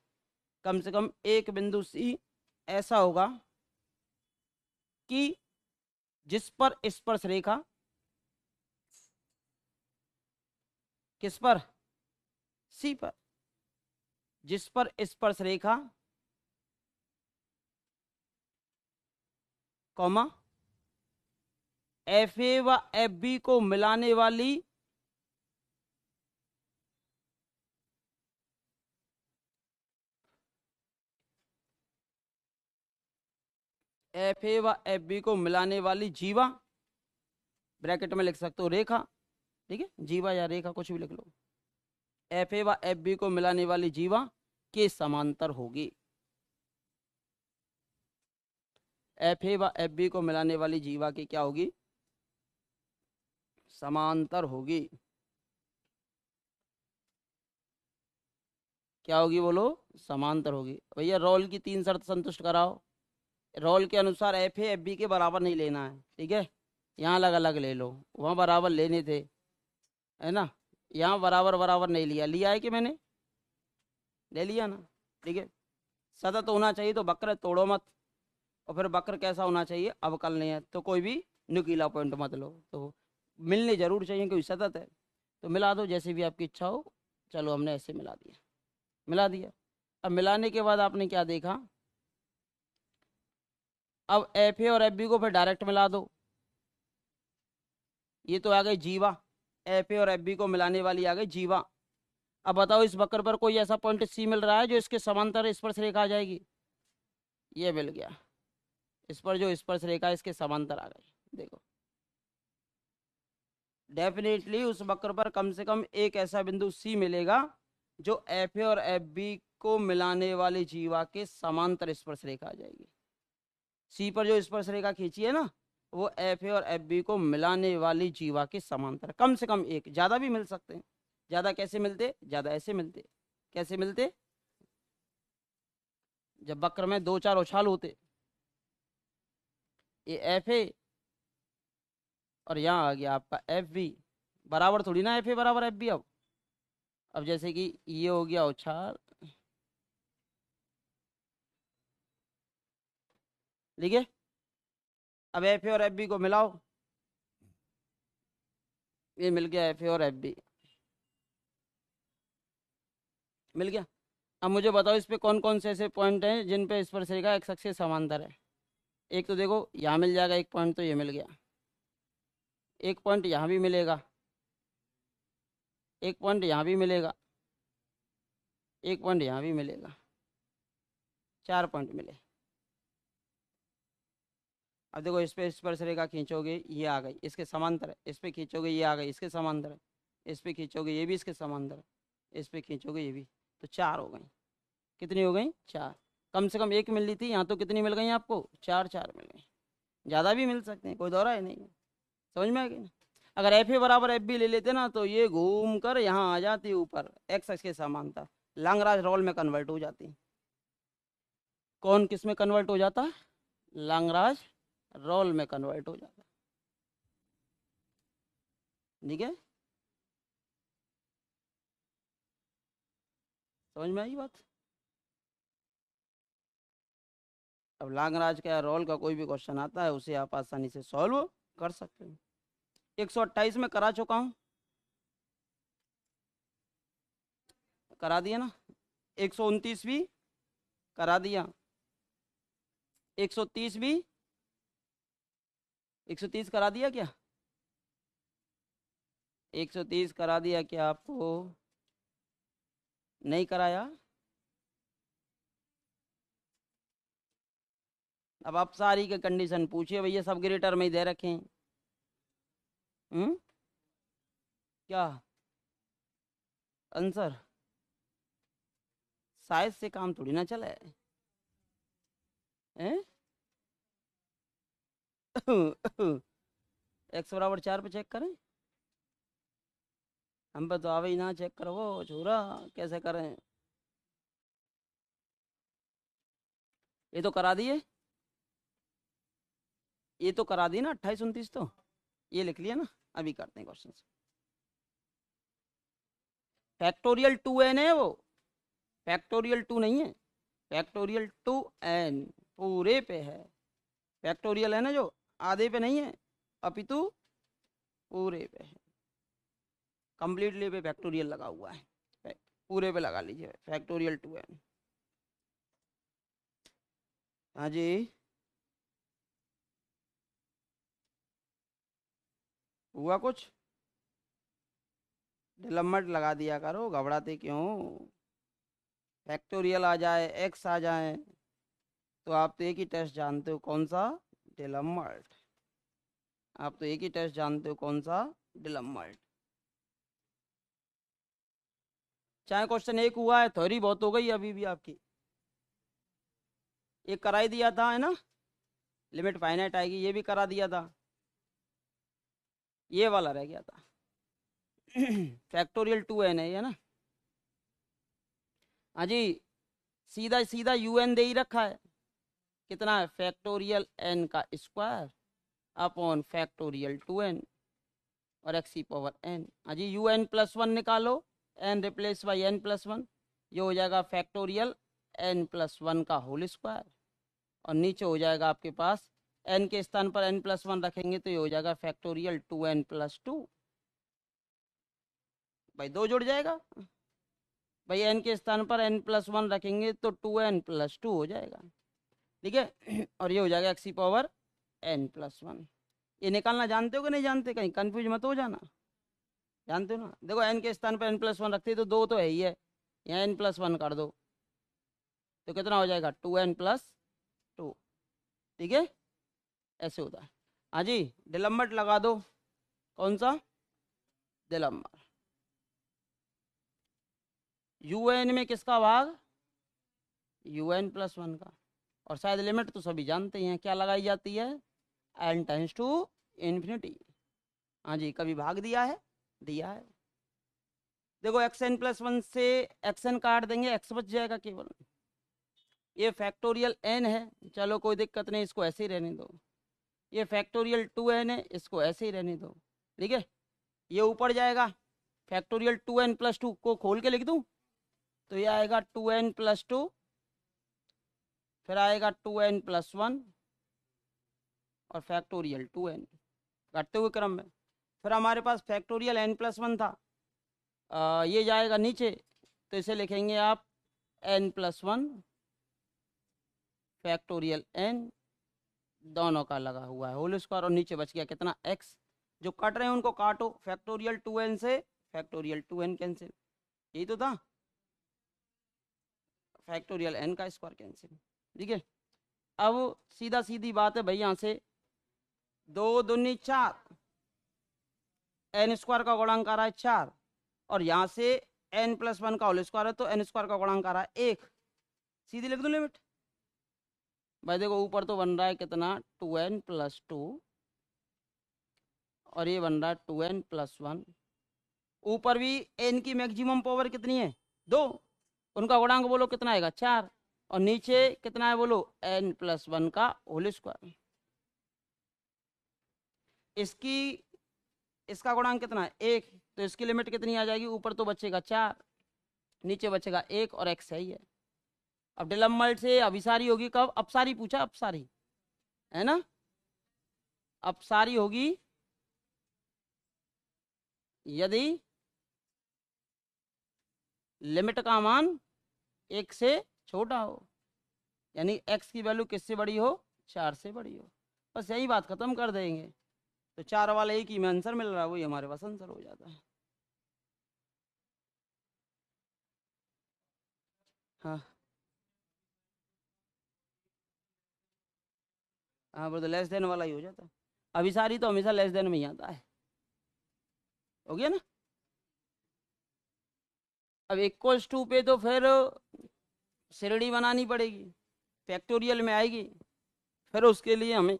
कम से कम एक बिंदु सी ऐसा होगा कि जिस पर स्पर्श रेखा, किस पर, सी पर, जिस पर स्पर्श रेखा कॉमा एफ ए व एफ बी को मिलाने वाली एफ ए व एफ बी को मिलाने वाली जीवा, ब्रैकेट में लिख सकते हो रेखा, ठीक है, जीवा या रेखा कुछ भी लिख लो, एफ ए व एफ बी को मिलाने वाली जीवा के समांतर होगी। एफ ए व एफ बी को मिलाने वाली जीवा की क्या होगी, समांतर होगी। क्या होगी बोलो, समांतर होगी। भैया रोल की तीन शर्त संतुष्ट कराओ। रोल के अनुसार एफ ए एफ बी के बराबर नहीं लेना है, ठीक है, यहाँ अलग अलग ले लो, वहाँ बराबर लेने थे, है ना, यहाँ बराबर बराबर नहीं लिया, लिया है कि मैंने, ले लिया ना, ठीक है। सतत होना चाहिए तो वक्र तोड़ो मत, और फिर वक्र कैसा होना चाहिए, अवकलनीय है, तो कोई भी नुकीला पॉइंट मत लो, तो मिलने जरूर चाहिए, क्योंकि सतत है तो मिला दो जैसे भी आपकी इच्छा हो। चलो हमने ऐसे मिला दिया, मिला दिया। अब मिलाने के बाद आपने क्या देखा, अब एफ ए और एफ बी को फिर डायरेक्ट मिला दो। ये तो आ गई जीवा, एफ ए और एफ बी को मिलाने वाली आ गई जीवा। अब बताओ इस वक्र पर कोई ऐसा पॉइंट सी मिल रहा है जो इसके समांतर स्पर्श रेखा आ जाएगी, ये मिल गया, इस पर जो स्पर्श रेखा इसके समांतर आ गई। देखो डेफिनेटली उस वक्र पर कम से कम एक ऐसा बिंदु सी मिलेगा जो एफ ए और एफ बी को मिलाने वाली जीवा के समांतर स्पर्श रेखा आ जाएगी। सी पर जो स्पर्श रेखा खींची है ना, वो एफ ए और एफ बी को मिलाने वाली जीवा के समांतर, कम से कम एक, ज्यादा भी मिल सकते हैं। ज्यादा कैसे मिलते, ज्यादा ऐसे मिलते, कैसे मिलते, जब वक्र में दो चार उछाल होते, ये एफ ए और यहाँ आ गया आपका एफ बी, बराबर थोड़ी ना एफ ए बराबर एफ बी। अब जैसे कि ये हो गया उछाल, ठीक है। अब एफ ए और एफ बी को मिलाओ, ये मिल गया एफ ए और एफ बी, मिल गया। अब मुझे बताओ इस पे कौन कौन से ऐसे पॉइंट हैं जिन पे स्पर्श रेखा एक्स एक्सिस के समांतर है। एक तो देखो यहाँ मिल जाएगा एक पॉइंट, तो ये मिल गया, एक पॉइंट यहाँ भी मिलेगा, एक पॉइंट यहाँ भी मिलेगा, एक पॉइंट यहाँ भी मिलेगा, चार पॉइंट मिले। अब देखो इस पे स्पर्श रेखा खींचोगे ये आ गई इसके समांतर है, इस पे खींचोगे ये आ गई इसके समांतर है, इस पे खींचोगे ये भी इसके समांतर है, इस पे खींचोगे ये भी, तो चार हो गई। कितनी हो गई, चार। कम से कम एक मिल रही थी, यहाँ तो कितनी मिल गई आपको, चार चार मिल गई। ज़्यादा भी मिल सकते हैं, कोई दौरा ही नहीं है। समझ में आ गई ना? अगर एफ ए बराबर एफ बी ले लेते ना तो ये घूम कर यहाँ आ जाती ऊपर, एक्स एक्स के समानता, लांगराज रोल में कन्वर्ट हो जाती। कौन किस में कन्वर्ट हो जाता? लांगराज रोल में कन्वर्ट हो जाता। ठीक है, समझ में आई बात? अब लांगराज का या रोल का कोई भी क्वेश्चन आता है उसे आप आसानी से सॉल्व कर सकते हैं। 128 में करा चुका हूँ, करा दिया ना। 129 भी करा दिया, 130 भी, 130 करा दिया क्या? 130 करा दिया क्या आपको? नहीं कराया? अब आप सारी के कंडीशन पूछिए भैया, सब ग्रेटर में ही दे रखे हैं। क्या आंसर? साइज से काम थोड़ी ना चला है, हैं? एक्स बराबर 4 पे चेक करें, हम पे तो आवे ही ना, चेक करो वो छोरा कैसे करें। ये तो करा दिए, ये तो करा दी ना 28 29, तो ये लिख लिया ना। अभी करते हैं क्वेश्चन। फैक्टोरियल 2n है वो, फैक्टोरियल 2 नहीं है, फैक्टोरियल 2n पूरे पे है। फैक्टोरियल है ना जो, आधे पे नहीं है, अपितु पूरे पे है। कंप्लीटली पे फैक्टोरियल लगा हुआ है, पूरे पे लगा लीजिए फैक्टोरियल 2n। हाँ जी, हुआ कुछ? डिलम्बट लगा दिया करो, घबराते क्यों? फैक्टोरियल आ जाए, एक्स आ जाए, तो आप तो एक ही टेस्ट जानते हो, कौन सा? डिलम्बट। आप तो एक ही टेस्ट जानते हो, कौन सा? डिलम्बट। चाहे क्वेश्चन एक हुआ है, थ्योरी बहुत हो गई अभी भी आपकी। एक कराई दिया था है ना, लिमिट फाइनाइट आएगी, ये भी करा दिया था, ये वाला रह गया था। फैक्टोरियल 2n है ये ना। हाँ जी, सीधा सीधा un दे ही रखा है, कितना है? फैक्टोरियल n का स्क्वायर अपॉन फैक्टोरियल 2n और एक्स की पावर n। हाँ जी, un+1 निकालो, n रिप्लेस बाई n+1, ये हो जाएगा फैक्टोरियल n+1 का होल स्क्वायर, और नीचे हो जाएगा आपके पास n के स्थान पर n+1 रखेंगे तो ये हो जाएगा फैक्टोरियल 2n+2। भाई दो जुड़ जाएगा, भाई n के स्थान पर n+1 रखेंगे तो 2n+2 हो जाएगा। ठीक है, और ये हो जाएगा एक्स की पावर n+1। ये निकालना जानते हो कि नहीं जानते? कहीं कंफ्यूज मत हो जाना, जानते हो ना? देखो n के स्थान पर n+1 रखते तो दो तो है ही है, यहाँ n+1 कर दो तो कितना हो जाएगा? 2n+2। ठीक है, ऐसे होता है। हाँ जी, डिलम्बट लगा दो, कौन सा? डिलम्बर। un में किसका भाग? un+1 का। और शायद लिमिट तो सभी जानते हैं, क्या लगाई जाती है? n tends to infinity. हाँ जी, कभी भाग दिया है? दिया है। देखो xn+1 से xn काट देंगे, x बच जाएगा केवल। ये फैक्टोरियल n है, चलो कोई दिक्कत नहीं, इसको ऐसे ही रहने दो। ये फैक्टोरियल 2n है, इसको ऐसे ही रहने दो। ठीक है, ये ऊपर जाएगा, फैक्टोरियल 2n+2 को खोल के लिख दूं तो ये आएगा 2n+2, फिर आएगा 2n+1 और फैक्टोरियल 2n घटते हुए क्रम में। फिर हमारे पास फैक्टोरियल n+1 था, ये जाएगा नीचे, तो इसे लिखेंगे आप n+1 फैक्टोरियल n, दोनों का लगा हुआ है होल स्क्वायर, और नीचे बच गया कितना? x। जो कट रहे हैं उनको काटो, फैक्टोरियल 2n से फैक्टोरियल 2n कैंसिल, यही तो था, फैक्टोरियल n का स्क्वायर कैंसिल। ठीक है, अब सीधा सीधी बात है भाई, यहाँ से 2 दूनी 4, n स्क्वायर का गुणांक आ रहा है 4, और यहाँ से n+1 का होल स्क्वायर है तो n स्क्वायर का गुणांक आ रहा है 1, सीधी लिख दूं लिमिट। भाई देखो ऊपर तो बन रहा है कितना 2n+2 और ये बन रहा है 2n+1। ऊपर भी n की मैक्सिमम पावर कितनी है 2, उनका गुणांक बोलो कितना आएगा 4, और नीचे कितना है बोलो n+1 का होल स्क्वायर। इसकी इसका गुणांक कितना है 1, तो इसकी लिमिट कितनी आ जाएगी, ऊपर तो बचेगा 4, नीचे बचेगा 1 और x सही है। अब डिलम्बर्ट से अभिसारी होगी कब, अपसारी पूछा, अपसारी है ना, अपसारी होगी यदि लिमिट का मान 1 से छोटा हो, यानी x की वैल्यू किससे बड़ी हो 4 से बड़ी हो। बस यही बात खत्म कर देंगे, तो 4 वाले एक ही में आंसर मिल रहा है, वही हमारे पास आंसर हो जाता है। हाँ हाँ, वो तो लेस देन वाला ही हो जाता है, अभिसारी तो हमेशा लेस देन में ही आता है। हो गया ना। अब इक्वल्स टू पे तो फिर श्रेणी बनानी पड़ेगी, फैक्टोरियल में आएगी, फिर उसके लिए हमें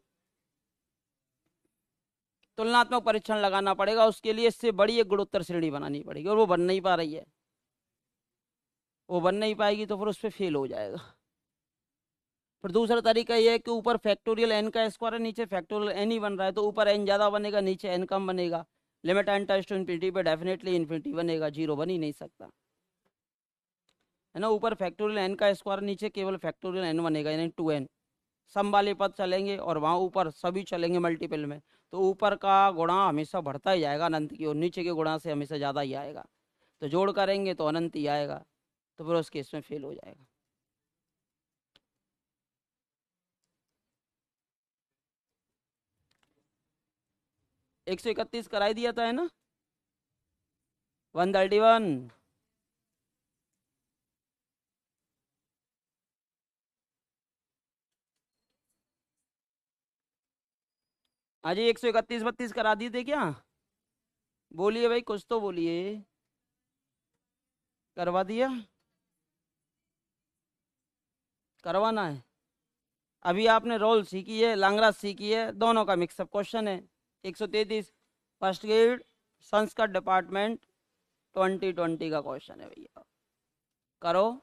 तुलनात्मक परीक्षण लगाना पड़ेगा, उसके लिए इससे बड़ी एक गुणोत्तर श्रेणी बनानी पड़ेगी, और वो बन नहीं पा रही है, वो बन नहीं पाएगी तो फिर उस पर फेल हो जाएगा। फिर दूसरा तरीका ये है कि ऊपर फैक्टोरियल एन का स्क्वायर है, नीचे फैक्टोरियल एन ही बन रहा है, तो ऊपर एन ज्यादा बनेगा नीचे एन कम बनेगा, limit n tends to infinity पे डेफिनेटली इन्फिनिटी बनेगा, जीरो बन ही नहीं सकता है ना। ऊपर फैक्टोरियल एन का स्क्वायर, नीचे केवल फैक्टोरियल एन बनेगा, यानी 2n। सम वाले पद चलेंगे और वहाँ ऊपर सभी चलेंगे मल्टीपल में, तो ऊपर का गुणा हमेशा बढ़ता ही जाएगा अनंत की, और नीचे के गुणा से हमेशा ज़्यादा ही आएगा, तो जोड़ करेंगे तो अनंत ही आएगा, तो फिर उस केस में फेल हो जाएगा। एक सौ इकतीस कराई दिया था है ना, 131। हाँ जी, 131 32 करा दिए थे क्या, बोलिए भाई कुछ तो बोलिए, करवा दिया, करवाना है। अभी आपने रोल सीखी है, लांगराज सीखी है, दोनों का मिक्सअप क्वेश्चन है। 133 फर्स्ट ग्रेड संस्कृत डिपार्टमेंट 2020 का क्वेश्चन है भैया, करो।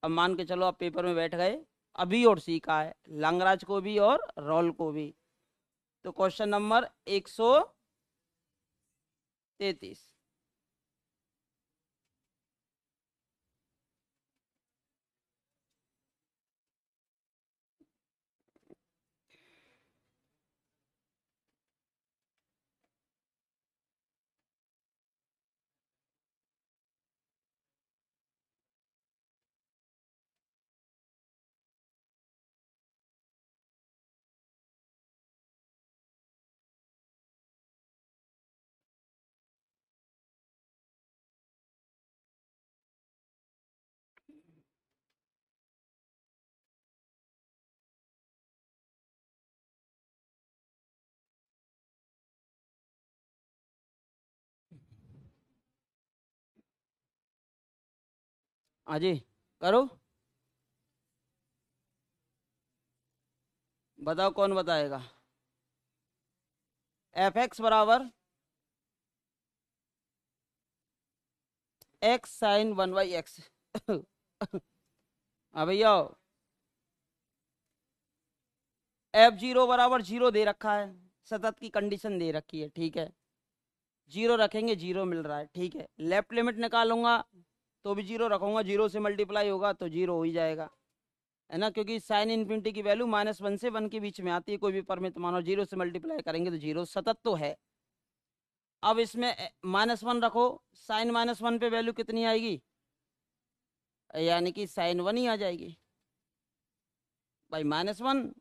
अब मान के चलो आप पेपर में बैठ गए, अभी और सीखा है लांगराज को भी और रोल को भी, तो क्वेश्चन नंबर 133। हाँ जी, करो, बताओ कौन बताएगा। एफ एक्स बराबर एक्स साइन 1/x। हाँ भैया, एफ जीरो बराबर जीरो दे रखा है, सतत की कंडीशन दे रखी है, ठीक है, जीरो रखेंगे जीरो मिल रहा है, ठीक है, लेफ्ट लिमिट निकालूंगा तो भी जीरो रखूंगा, जीरो से मल्टीप्लाई होगा तो जीरो हो ही जाएगा, है ना, क्योंकि साइन इन्फिनिटी की वैल्यू -1 से 1 के बीच में आती है, कोई भी परिमित मानो, जीरो से मल्टीप्लाई करेंगे तो जीरो सतत तो है। अब इसमें -1 रखो, साइन -1 पे वैल्यू कितनी आएगी, यानी कि साइन 1 ही आ जाएगी भाई, -1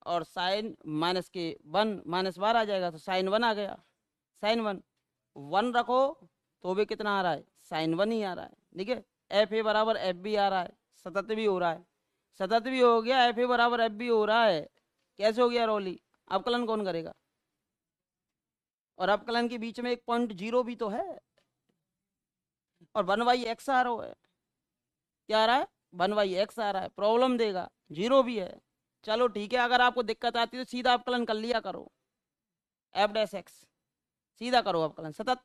और साइन माइनस के 1 -12 आ जाएगा, तो साइन 1 आ गया, साइन 1 1 रखो तो भी कितना आ रहा है, साइन 1 ही आ रहा है, ठीक है। एफ ए बराबर एफ बी आ रहा है, सतत भी हो रहा है, सतत भी हो गया, एफ ए बराबर एफ बी हो रहा है, कैसे हो गया रोली, अवकलन कौन करेगा, और अवकलन के बीच में एक पॉइंट जीरो भी तो है, और 1/x आ रहा है, क्या आ रहा है 1/x आ रहा है, प्रॉब्लम देगा, 0 भी है। चलो ठीक है, अगर आपको दिक्कत आती है तो सीधा अवकलन कर लिया करो, एफ डैश एक्स सीधा करो अवकलन, सतत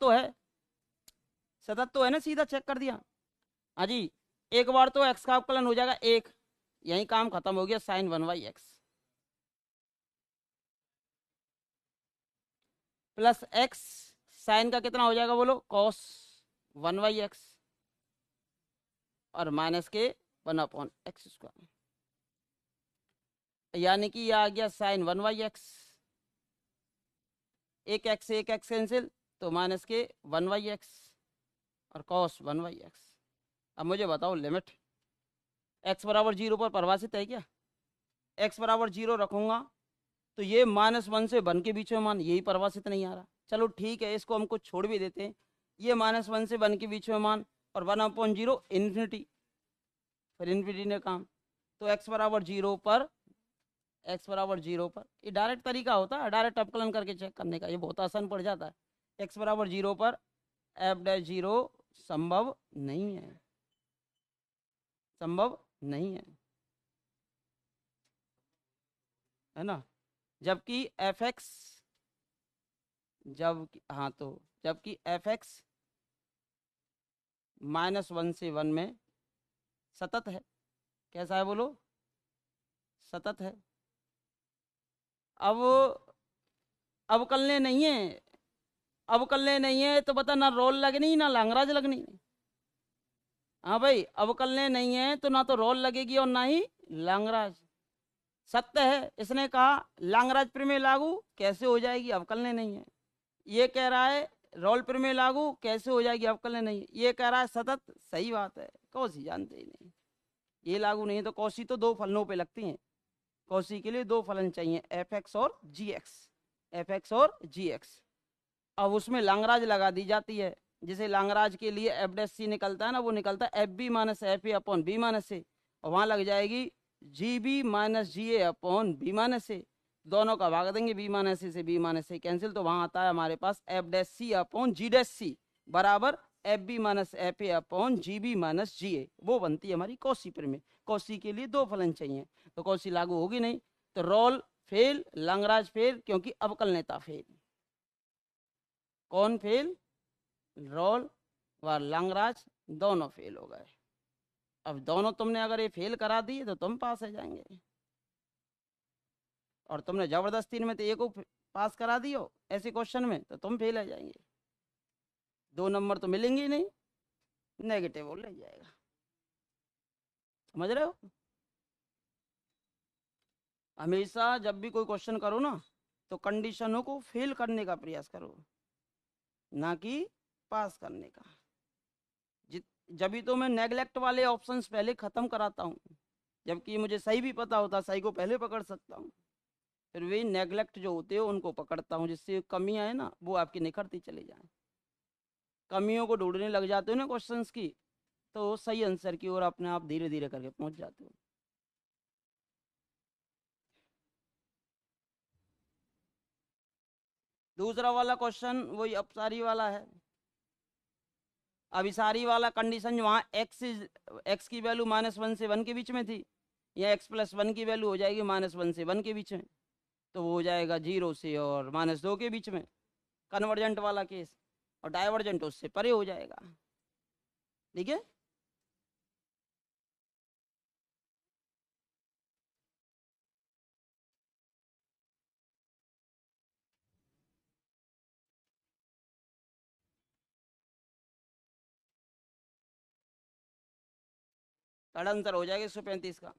तो है ना, सीधा चेक कर दिया। हाँ जी, एक बार तो एक्स का अवकलन हो जाएगा एक, यही काम खत्म हो गया, sign 1/x plus x, sign का कितना हो जाएगा बोलो, कॉस 1/x और माइनस के 1/x², यानी कि यह आ गया साइन 1/x, एक एक्स कैंसिल, तो माइनस के 1/x और कॉस 1/x। अब मुझे बताओ लिमिट x बराबर 0 पर परिभाषित है क्या? x बराबर 0 रखूंगा तो ये -1 से 1 के बीच में मान, यही परिभाषित नहीं आ रहा। चलो ठीक है, इसको हमको छोड़ भी देते हैं, ये -1 से 1 के बीच में मान और 1/0 इन्फिनिटी, फिर इन्फिनिटी ने काम, तो x बराबर 0 पर ये डायरेक्ट तरीका होता है, डायरेक्ट अवकलन करके चेक करने का, ये बहुत आसान पड़ जाता है। x बराबर 0 पर एफ डैश 0 संभव नहीं है, संभव नहीं है ना। जबकि एफ एक्स, जबकि एफ एक्स -1 से 1 में सतत है, कैसा है बोलो, सतत है। अब अवकलने नहीं है, अवकलने नहीं है तो बता, ना रोल लगनी ना लांगराज लगनी। हाँ भाई, अवकलने नहीं है तो ना तो रोल लगेगी और ना ही लांगराज। सत्य है, इसने कहा लांगराज प्रमेय लागू कैसे हो जाएगी, अवकलने नहीं है। ये कह रहा है रोल प्रमेय लागू कैसे हो जाएगी, अवकलने नहीं है। ये कह रहा है सतत, सही बात है, कौशी जानते ही नहीं, ये लागू नहीं है। तो कौशी तो दो फलनों पे लगती हैं, कौशी के लिए दो फलन चाहिए, एफ एक्स और जी एक्स, एफ एक्स और जी एक्स। अब उसमें लांगराज लगा दी जाती है, जैसे लांगराज के लिए एफ डैश सी निकलता है ना, वो निकलता है f b minus f a upon b minus a, और वहां लग जाएगी g b minus g a upon b minus a, दोनों का भाग देंगे, बी माइनस ए से बी माइनस ए कैंसिल, तो वहां आता है हमारे पास f dash c upon g dash c बराबर f b minus f a upon g b minus g a, वो बनती है हमारी कौशी प्रमेय। कौशी के लिए दो फलन चाहिए, तो कौशी लागू होगी नहीं, तो रोल फेल, लांगराज फेल, क्योंकि अवकलनेता फेल। कौन फेल, रोल व लांगराज दोनों फेल हो गए। अब दोनों तुमने अगर ये फेल करा दिए तो तुम पास हो जाएंगे, और तुमने जबरदस्ती में तो एक को पास करा दियो ऐसे क्वेश्चन में तो तुम फेल हो जाएंगे, 2 नंबर तो मिलेंगे ही नहीं, नेगेटिव हो जाएगा। समझ रहे हो? हमेशा जब भी कोई क्वेश्चन करो ना, तो कंडीशनों को फेल करने का प्रयास करो, ना कि पास करने का। जब भी तो मैं नेगलेक्ट वाले ऑप्शंस पहले खत्म कराता हूँ, जबकि मुझे सही भी पता होता, सही को पहले पकड़ सकता हूँ, फिर वे नेगलेक्ट जो होते हैं उनको पकड़ता हूँ, जिससे कमियां है ना वो आपकी निखरती चली जाए। कमियों को ढूंढने लग जाते हो ना क्वेश्चंस की, तो सही आंसर की ओर अपने आप धीरे धीरे करके पहुंच जाते हो। दूसरा वाला क्वेश्चन वही अपसारी वाला है। अभिसारी वाला कंडीशन वहाँ एक्स की वैल्यू -1 से 1 के बीच में थी, या x + 1 की वैल्यू हो जाएगी -1 से 1 के बीच में, तो वो हो जाएगा 0 से और -2 के बीच में, कन्वर्जेंट वाला केस, और डाइवर्जेंट उससे परे हो जाएगा। ठीक है, थर्ड आंसर हो जाएगा 135 का,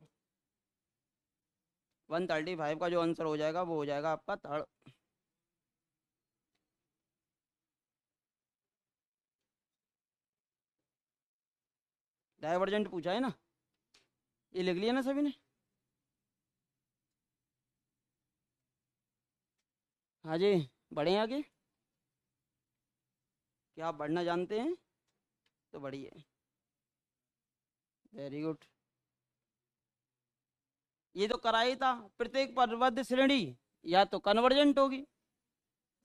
135 का जो आंसर हो जाएगा वो हो जाएगा आपका थर्ड। डाइवर्जेंट पूछा है ना, ये लिख लिया ना सभी ने? हाँ जी, बढ़े आगे, क्या आप बढ़ना जानते हैं? तो बढ़िए, वेरी गुड। ये तो करा ही था, प्रत्येक परिबद्ध श्रेणी या तो कन्वर्जेंट होगी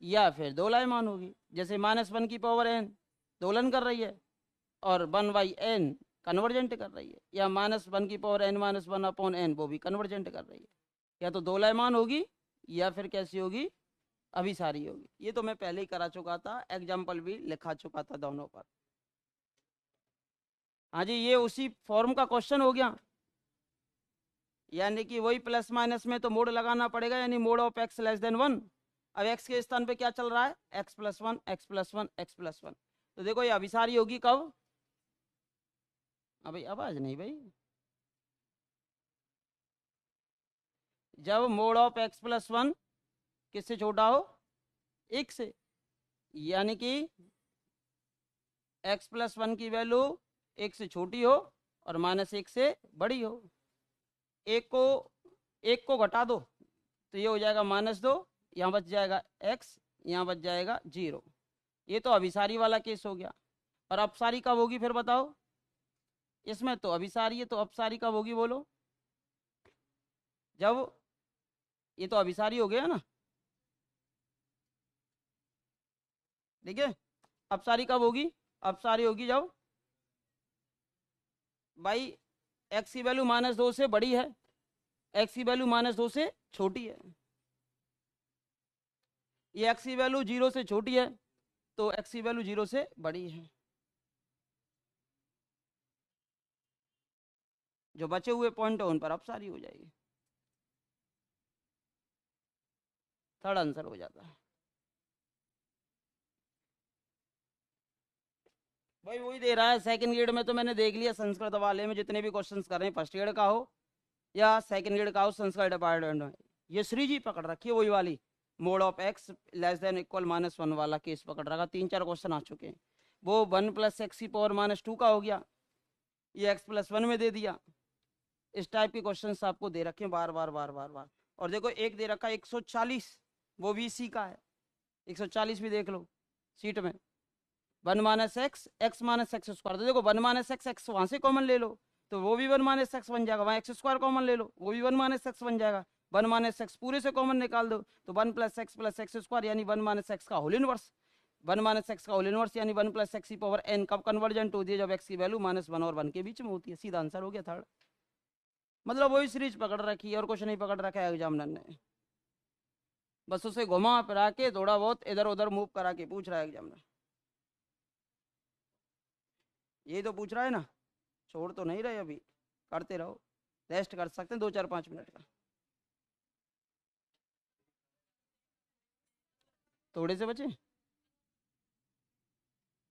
या फिर दोलायमान होगी, जैसे -1 की पावर n दोलन कर रही है और 1/n कन्वर्जेंट कर रही है, या -1 की पावर n-1 अपॉन n, वो भी कन्वर्जेंट कर रही है। या तो दोलायमान होगी या फिर कैसी होगी, अभिसारी होगी। ये तो मैं पहले ही करा चुका था, एग्जाम्पल भी लिखा चुका था दोनों पर। हाँ जी, ये उसी फॉर्म का क्वेश्चन हो गया, यानी कि वही प्लस माइनस में तो मोड लगाना पड़ेगा, यानी mode of x less than 1। अब x के स्थान पे क्या चल रहा है, x+1 x+1 x+1। तो देखो ये अभिसारी होगी कब, अभी आवाज नहीं भाई, जब मोड ऑफ x+1 किससे छोटा हो, 1 से, यानी कि x+1 की वैल्यू 1 से छोटी हो और -1 से बड़ी हो। एक को घटा दो तो ये हो जाएगा -2, यहाँ बच जाएगा x, यहाँ बच जाएगा 0। ये तो अभिसारी वाला केस हो गया। और अपसारी कब होगी फिर बताओ, इसमें तो अभिसारी है, तो अपसारी कब होगी बोलो, जब, ये तो अभिसारी हो गया ना, ठीक है। अपसारी कब होगी, अपसारी होगी जब भाई x की वैल्यू -2 से बड़ी है, x की वैल्यू -2 से छोटी है। ये x की वैल्यू 0 से छोटी है, तो x की वैल्यू 0 से बड़ी है। जो बचे हुए पॉइंट है उन पर अपसारी हो जाएगी, थर्ड आंसर हो जाता है भाई। वही दे रहा है सेकंड ग्रेड में, तो मैंने देख लिया संस्कृत वाले में जितने भी क्वेश्चंस कर रहे हैं, फर्स्ट ग्रेड का हो या सेकंड ग्रेड का हो, संस्कृत डिपार्टमेंट में ये श्री जी पकड़ रखी है, वही वाली mode of x less than equal -1 वाला केस पकड़ रखा। 3-4 क्वेश्चन आ चुके हैं। वो 1 + x की पावर -2 का हो गया, ये x+1 में दे दिया। इस टाइप के क्वेश्चन आपको दे रखे हैं बार बार बार बार बार। और देखो एक दे रखा है 140, वो भी इसी का है, 140 भी देख लो सीट में। 1 - x x - x², तो देखो 1 - x वहां से कॉमन ले लो तो वो भी 1 - x बन जाएगा, वहाँ x² कॉमन ले लो वो भी 1 - x बन जाएगा। 1 - x पूरे से कॉमन निकाल दो तो 1 + x + x² यानी 1 - x का होल इनवर्स। 1 - x का होल इनवर्स यानी 1 + x की पावर n कब कन्वर्जेंट होती है, जब x की वैल्यू -1 और 1 के बीच में होती है। सीधा आंसर हो गया थर्ड। मतलब वही सीरीज पकड़ रखी है और कुछ नहीं पकड़ रखा है एग्जामिनर ने, बस उसे घुमा फिरा के थोड़ा बहुत इधर उधर मूव करा के पूछ रहा है एग्जामिनर। यही तो पूछ रहा है ना, छोड़ तो नहीं रहे, अभी करते रहो, रेस्ट कर सकते हैं 2-4-5 मिनट का, थोड़े से बचे।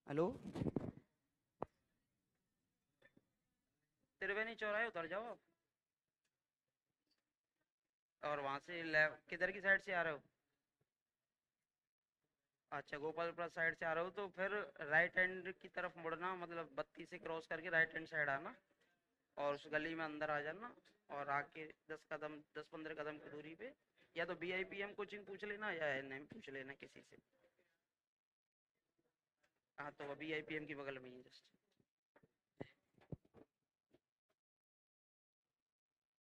हेलो, त्रिवेणी चौराहे उतर जाओ आप, और वहां से किधर की साइड से आ रहे हो, अच्छा गोपालपुरा साइड से आ रहे हो तो फिर राइट हैंड की तरफ मुड़ना, मतलब बत्ती से क्रॉस करके राइट हैंड साइड आना और उस गली में अंदर आ जाना, और आके 10-15 कदम की दूरी पे या तो BIPM कोचिंग पूछ लेना या NM पूछ लेना किसी से। हाँ तो BIPM की बगल में ही जस्ट।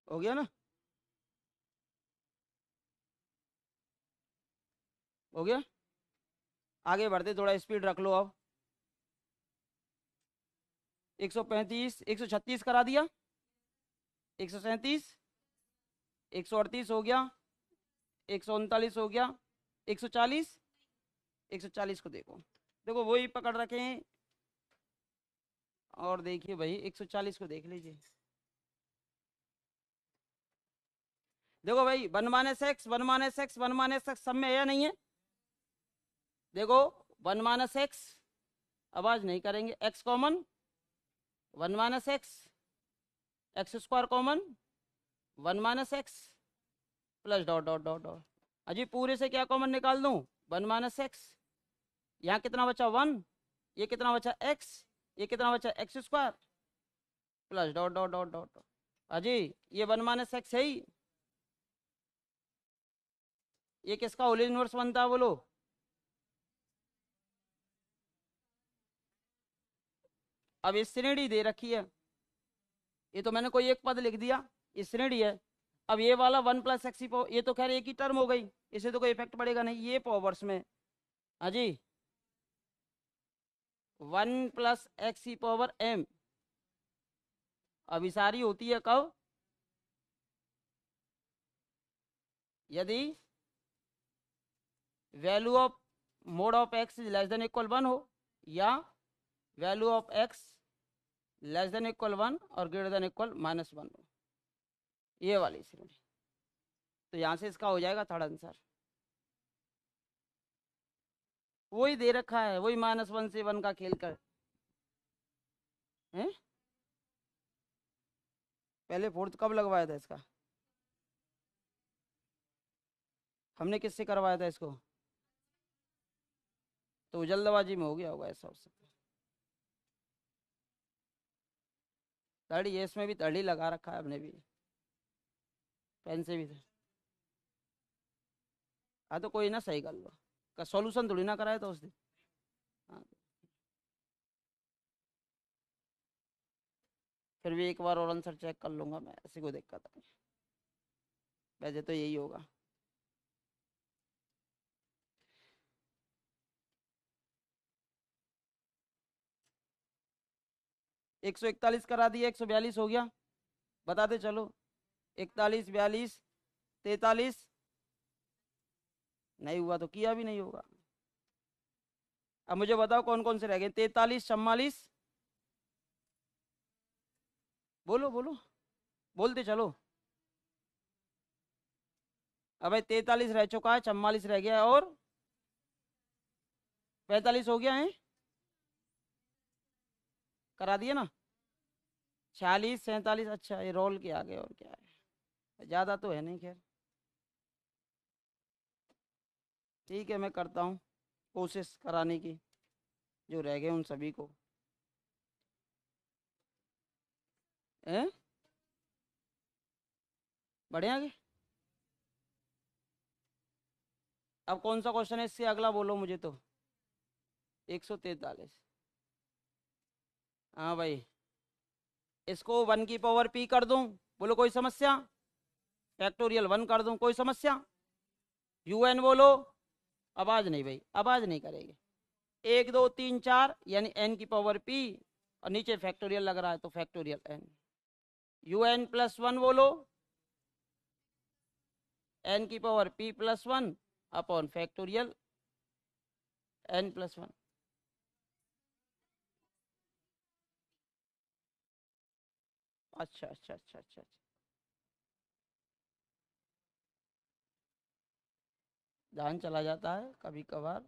हो गया ना, हो गया। आगे बढ़ते, थोड़ा स्पीड रख लो अब। 135, 136 करा दिया, 137, 138 हो गया, 139 हो गया, 140, 140 को देखो, देखो वही पकड़ रखे हैं। और देखिए भाई 140 को देख लीजिए, देखो भाई 1 - x 1 - x 1 - x सब में है या नहीं है, देखो 1 - x, आवाज नहीं करेंगे, x common, 1 - x x² common, 1 - x plus dot dot dot dot. अजी पूरे से क्या कॉमन निकाल दूं, 1 - x, यहाँ कितना बचा 1, ये कितना बचा x, ये कितना बचा x² plus dot dot dot dot. अजी ये 1 - x है ही, ये किसका होल इनवर्स बनता है बोलो, अब इस श्रेणी दे रखी है, ये तो मैंने कोई एक पद लिख दिया, ये श्रेणी है। अब ये वाला 1 + x, ये तो खैर एक ही टर्म हो गई, इसे तो कोई इफेक्ट पड़ेगा नहीं, ये पावर्स में अजी 1 + x m अभिसारी होती है कब? यदि value of mode of x is less than equal 1 हो, या value of x less than equal 1 और ग्रेटर देन इक्वल -1 हो, ये वाली श्रेणी। तो यहाँ से इसका हो जाएगा थर्ड आंसर। वही दे रखा है, वही -1 से 1 का खेल कर है। पहले फोर्थ कब लगवाया था इसका? हमने किससे करवाया था इसको? तो जल्दबाजी में हो गया होगा ऐसा, हो सकता है। तड़ी है, इसमें भी तड़ी लगा रखा है हमने भी, पेन से भी था। हाँ तो कोई ना, सही कर लो, का सॉल्यूशन थोड़ी ना कराया था उस दिन। हाँ, फिर भी एक बार और आंसर चेक कर लूंगा मैं, ऐसी कोई दिक्कत नहीं। वैसे तो यही होगा। एक 141 करा दिया, 142 हो गया, बताते चलो। 41, 42, 43, नहीं हुआ तो किया भी नहीं होगा। अब मुझे बताओ कौन कौन से रह गए? 43, 44, बोलो बोलो, बोलते चलो। अब भाई 43 रह चुका है, 44 रह गया है, और 45 हो गया है, करा दिया ना। 46, 47, अच्छा ये रोल के आगे, और क्या है, ज़्यादा तो है नहीं। खैर ठीक है, मैं करता हूँ कोशिश कराने की, जो रह गए उन सभी को। हैं? बढ़िया आगे। अब कौन सा क्वेश्चन है इससे अगला, बोलो मुझे तो। 143। हाँ भाई, इसको 1 की पावर p कर दूं, बोलो कोई समस्या? फैक्टोरियल 1 कर दूं, कोई समस्या? un बोलो। आवाज नहीं भाई, आवाज नहीं करेगी। 1 2 3 4 यानी n की पावर p, और नीचे फैक्टोरियल लग रहा है तो फैक्टोरियल n। un+1 बोलो, n की power p+1 upon factorial n+1। अच्छा अच्छा अच्छा अच्छा अच्छा, ध्यान चला जाता है कभी कभार।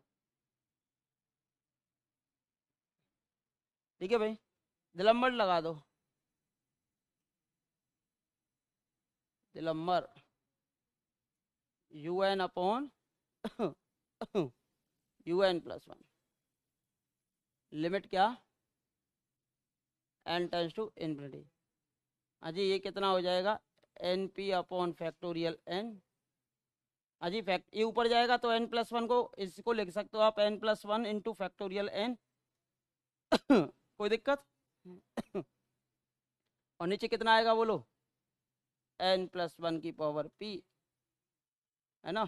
ठीक है भाई, दिलंबर लगा दो, D'Alembert un upon un+1, limit क्या? n tends to infinity. हाँ जी, ये कितना हो जाएगा? np upon factorial n। हाँ जी, फैक्ट ये ऊपर जाएगा तो n+1 को इसको लिख सकते हो आप n+1 इंटू फैक्टोरियल n। कोई दिक्कत? और नीचे कितना आएगा बोलो? n+1 की पावर p, है ना?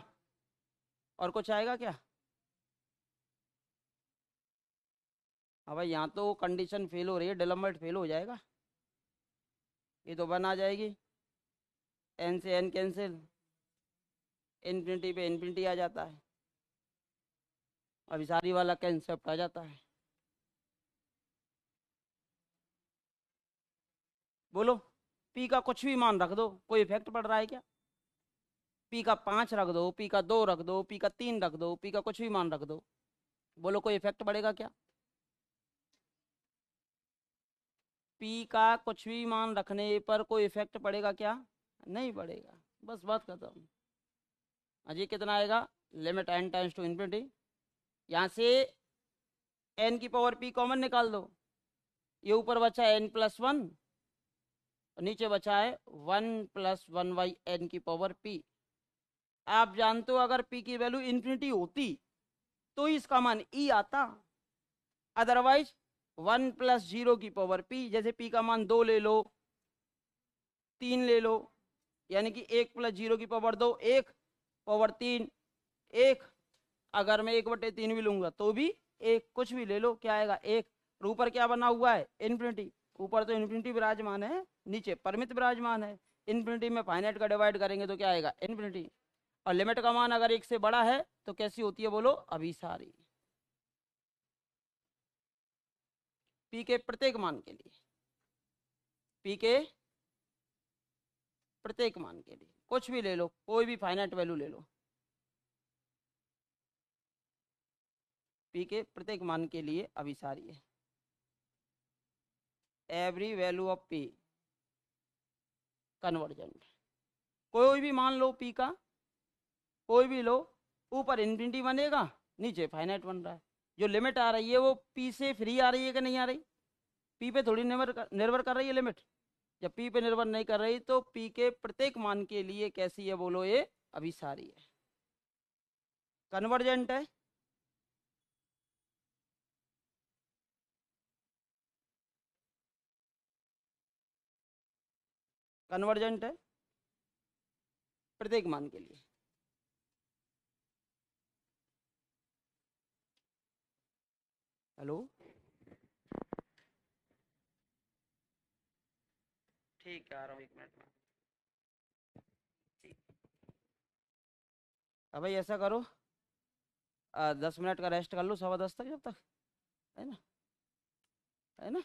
और कुछ आएगा क्या? हाँ भाई, यहाँ तो कंडीशन फेल हो रही है, डिलम्बर्ट फेल हो जाएगा। ये तो 1 आ जाएगी, n से n कैंसिल, इन्फिनिटी पे इन्फिनिटी आ जाता है, अभिसारी वाला कंसेप्ट आ जाता है। बोलो, p का कुछ भी मान रख दो, कोई इफेक्ट पड़ रहा है क्या? p का 5 रख दो, p का 2 रख दो, p का 3 रख दो, p का कुछ भी मान रख दो, बोलो कोई इफेक्ट पड़ेगा क्या? p का कुछ भी मान रखने पर कोई इफेक्ट पड़ेगा क्या? नहीं पड़ेगा, बस बात खत्म। अजी कितना आएगा? Limit n tends to infinity, यहाँ से n की पावर p कॉमन निकाल दो, ये ऊपर बचा n+1 और नीचे बचा है 1+1/n की पावर p। आप जानते हो अगर p की वैल्यू इन्फिनिटी होती तो ही इसका मान e आता, अदरवाइज 1+0 की पावर p, जैसे p का मान 2 ले लो, 3 ले लो, यानी कि 1+0 की पावर 2 1, पावर 3 1, अगर मैं 1/3 भी लूंगा तो भी 1, कुछ भी ले लो क्या आएगा? 1। ऊपर क्या बना हुआ है? इन्फिनिटी, ऊपर तो इन्फिनिटी विराजमान है, नीचे परिमित विराजमान है। इन्फिनिटी में फाइनाइट का डिवाइड करेंगे तो क्या आएगा, इन्फिनिटी। और लिमिट का मान अगर 1 से बड़ा है तो कैसी होती है बोलो, अभिसारी। पी के प्रत्येक मान के लिए, पी के प्रत्येक मान के लिए कुछ भी ले लो, कोई भी फाइनाइट वैल्यू ले लो, पी के प्रत्येक मान के लिए अभिसारी है। Every value of P convergent. कोई भी मान लो पी का, कोई भी लो, ऊपर इन्फिनिटी बनेगा, नीचे फाइनाइट बन रहा है। जो लिमिट आ रही है वो पी से फ्री आ रही है कि नहीं आ रही, पी पे थोड़ी निर्भर कर रही है लिमिट। जब पी पे निर्भर नहीं कर रही तो पी के प्रत्येक मान के लिए कैसी है बोलो, ये अभिसारी है, कन्वर्जेंट है। कन्वर्जेंट है प्रत्येक मान के लिए। हेलो, ठीक है, आ रहा हूँ 1 मिनट में। ठीक। अब भाई ऐसा करो, 10 मिनट का रेस्ट कर लो, 10:15 तक, जब तक, है ना, है ना।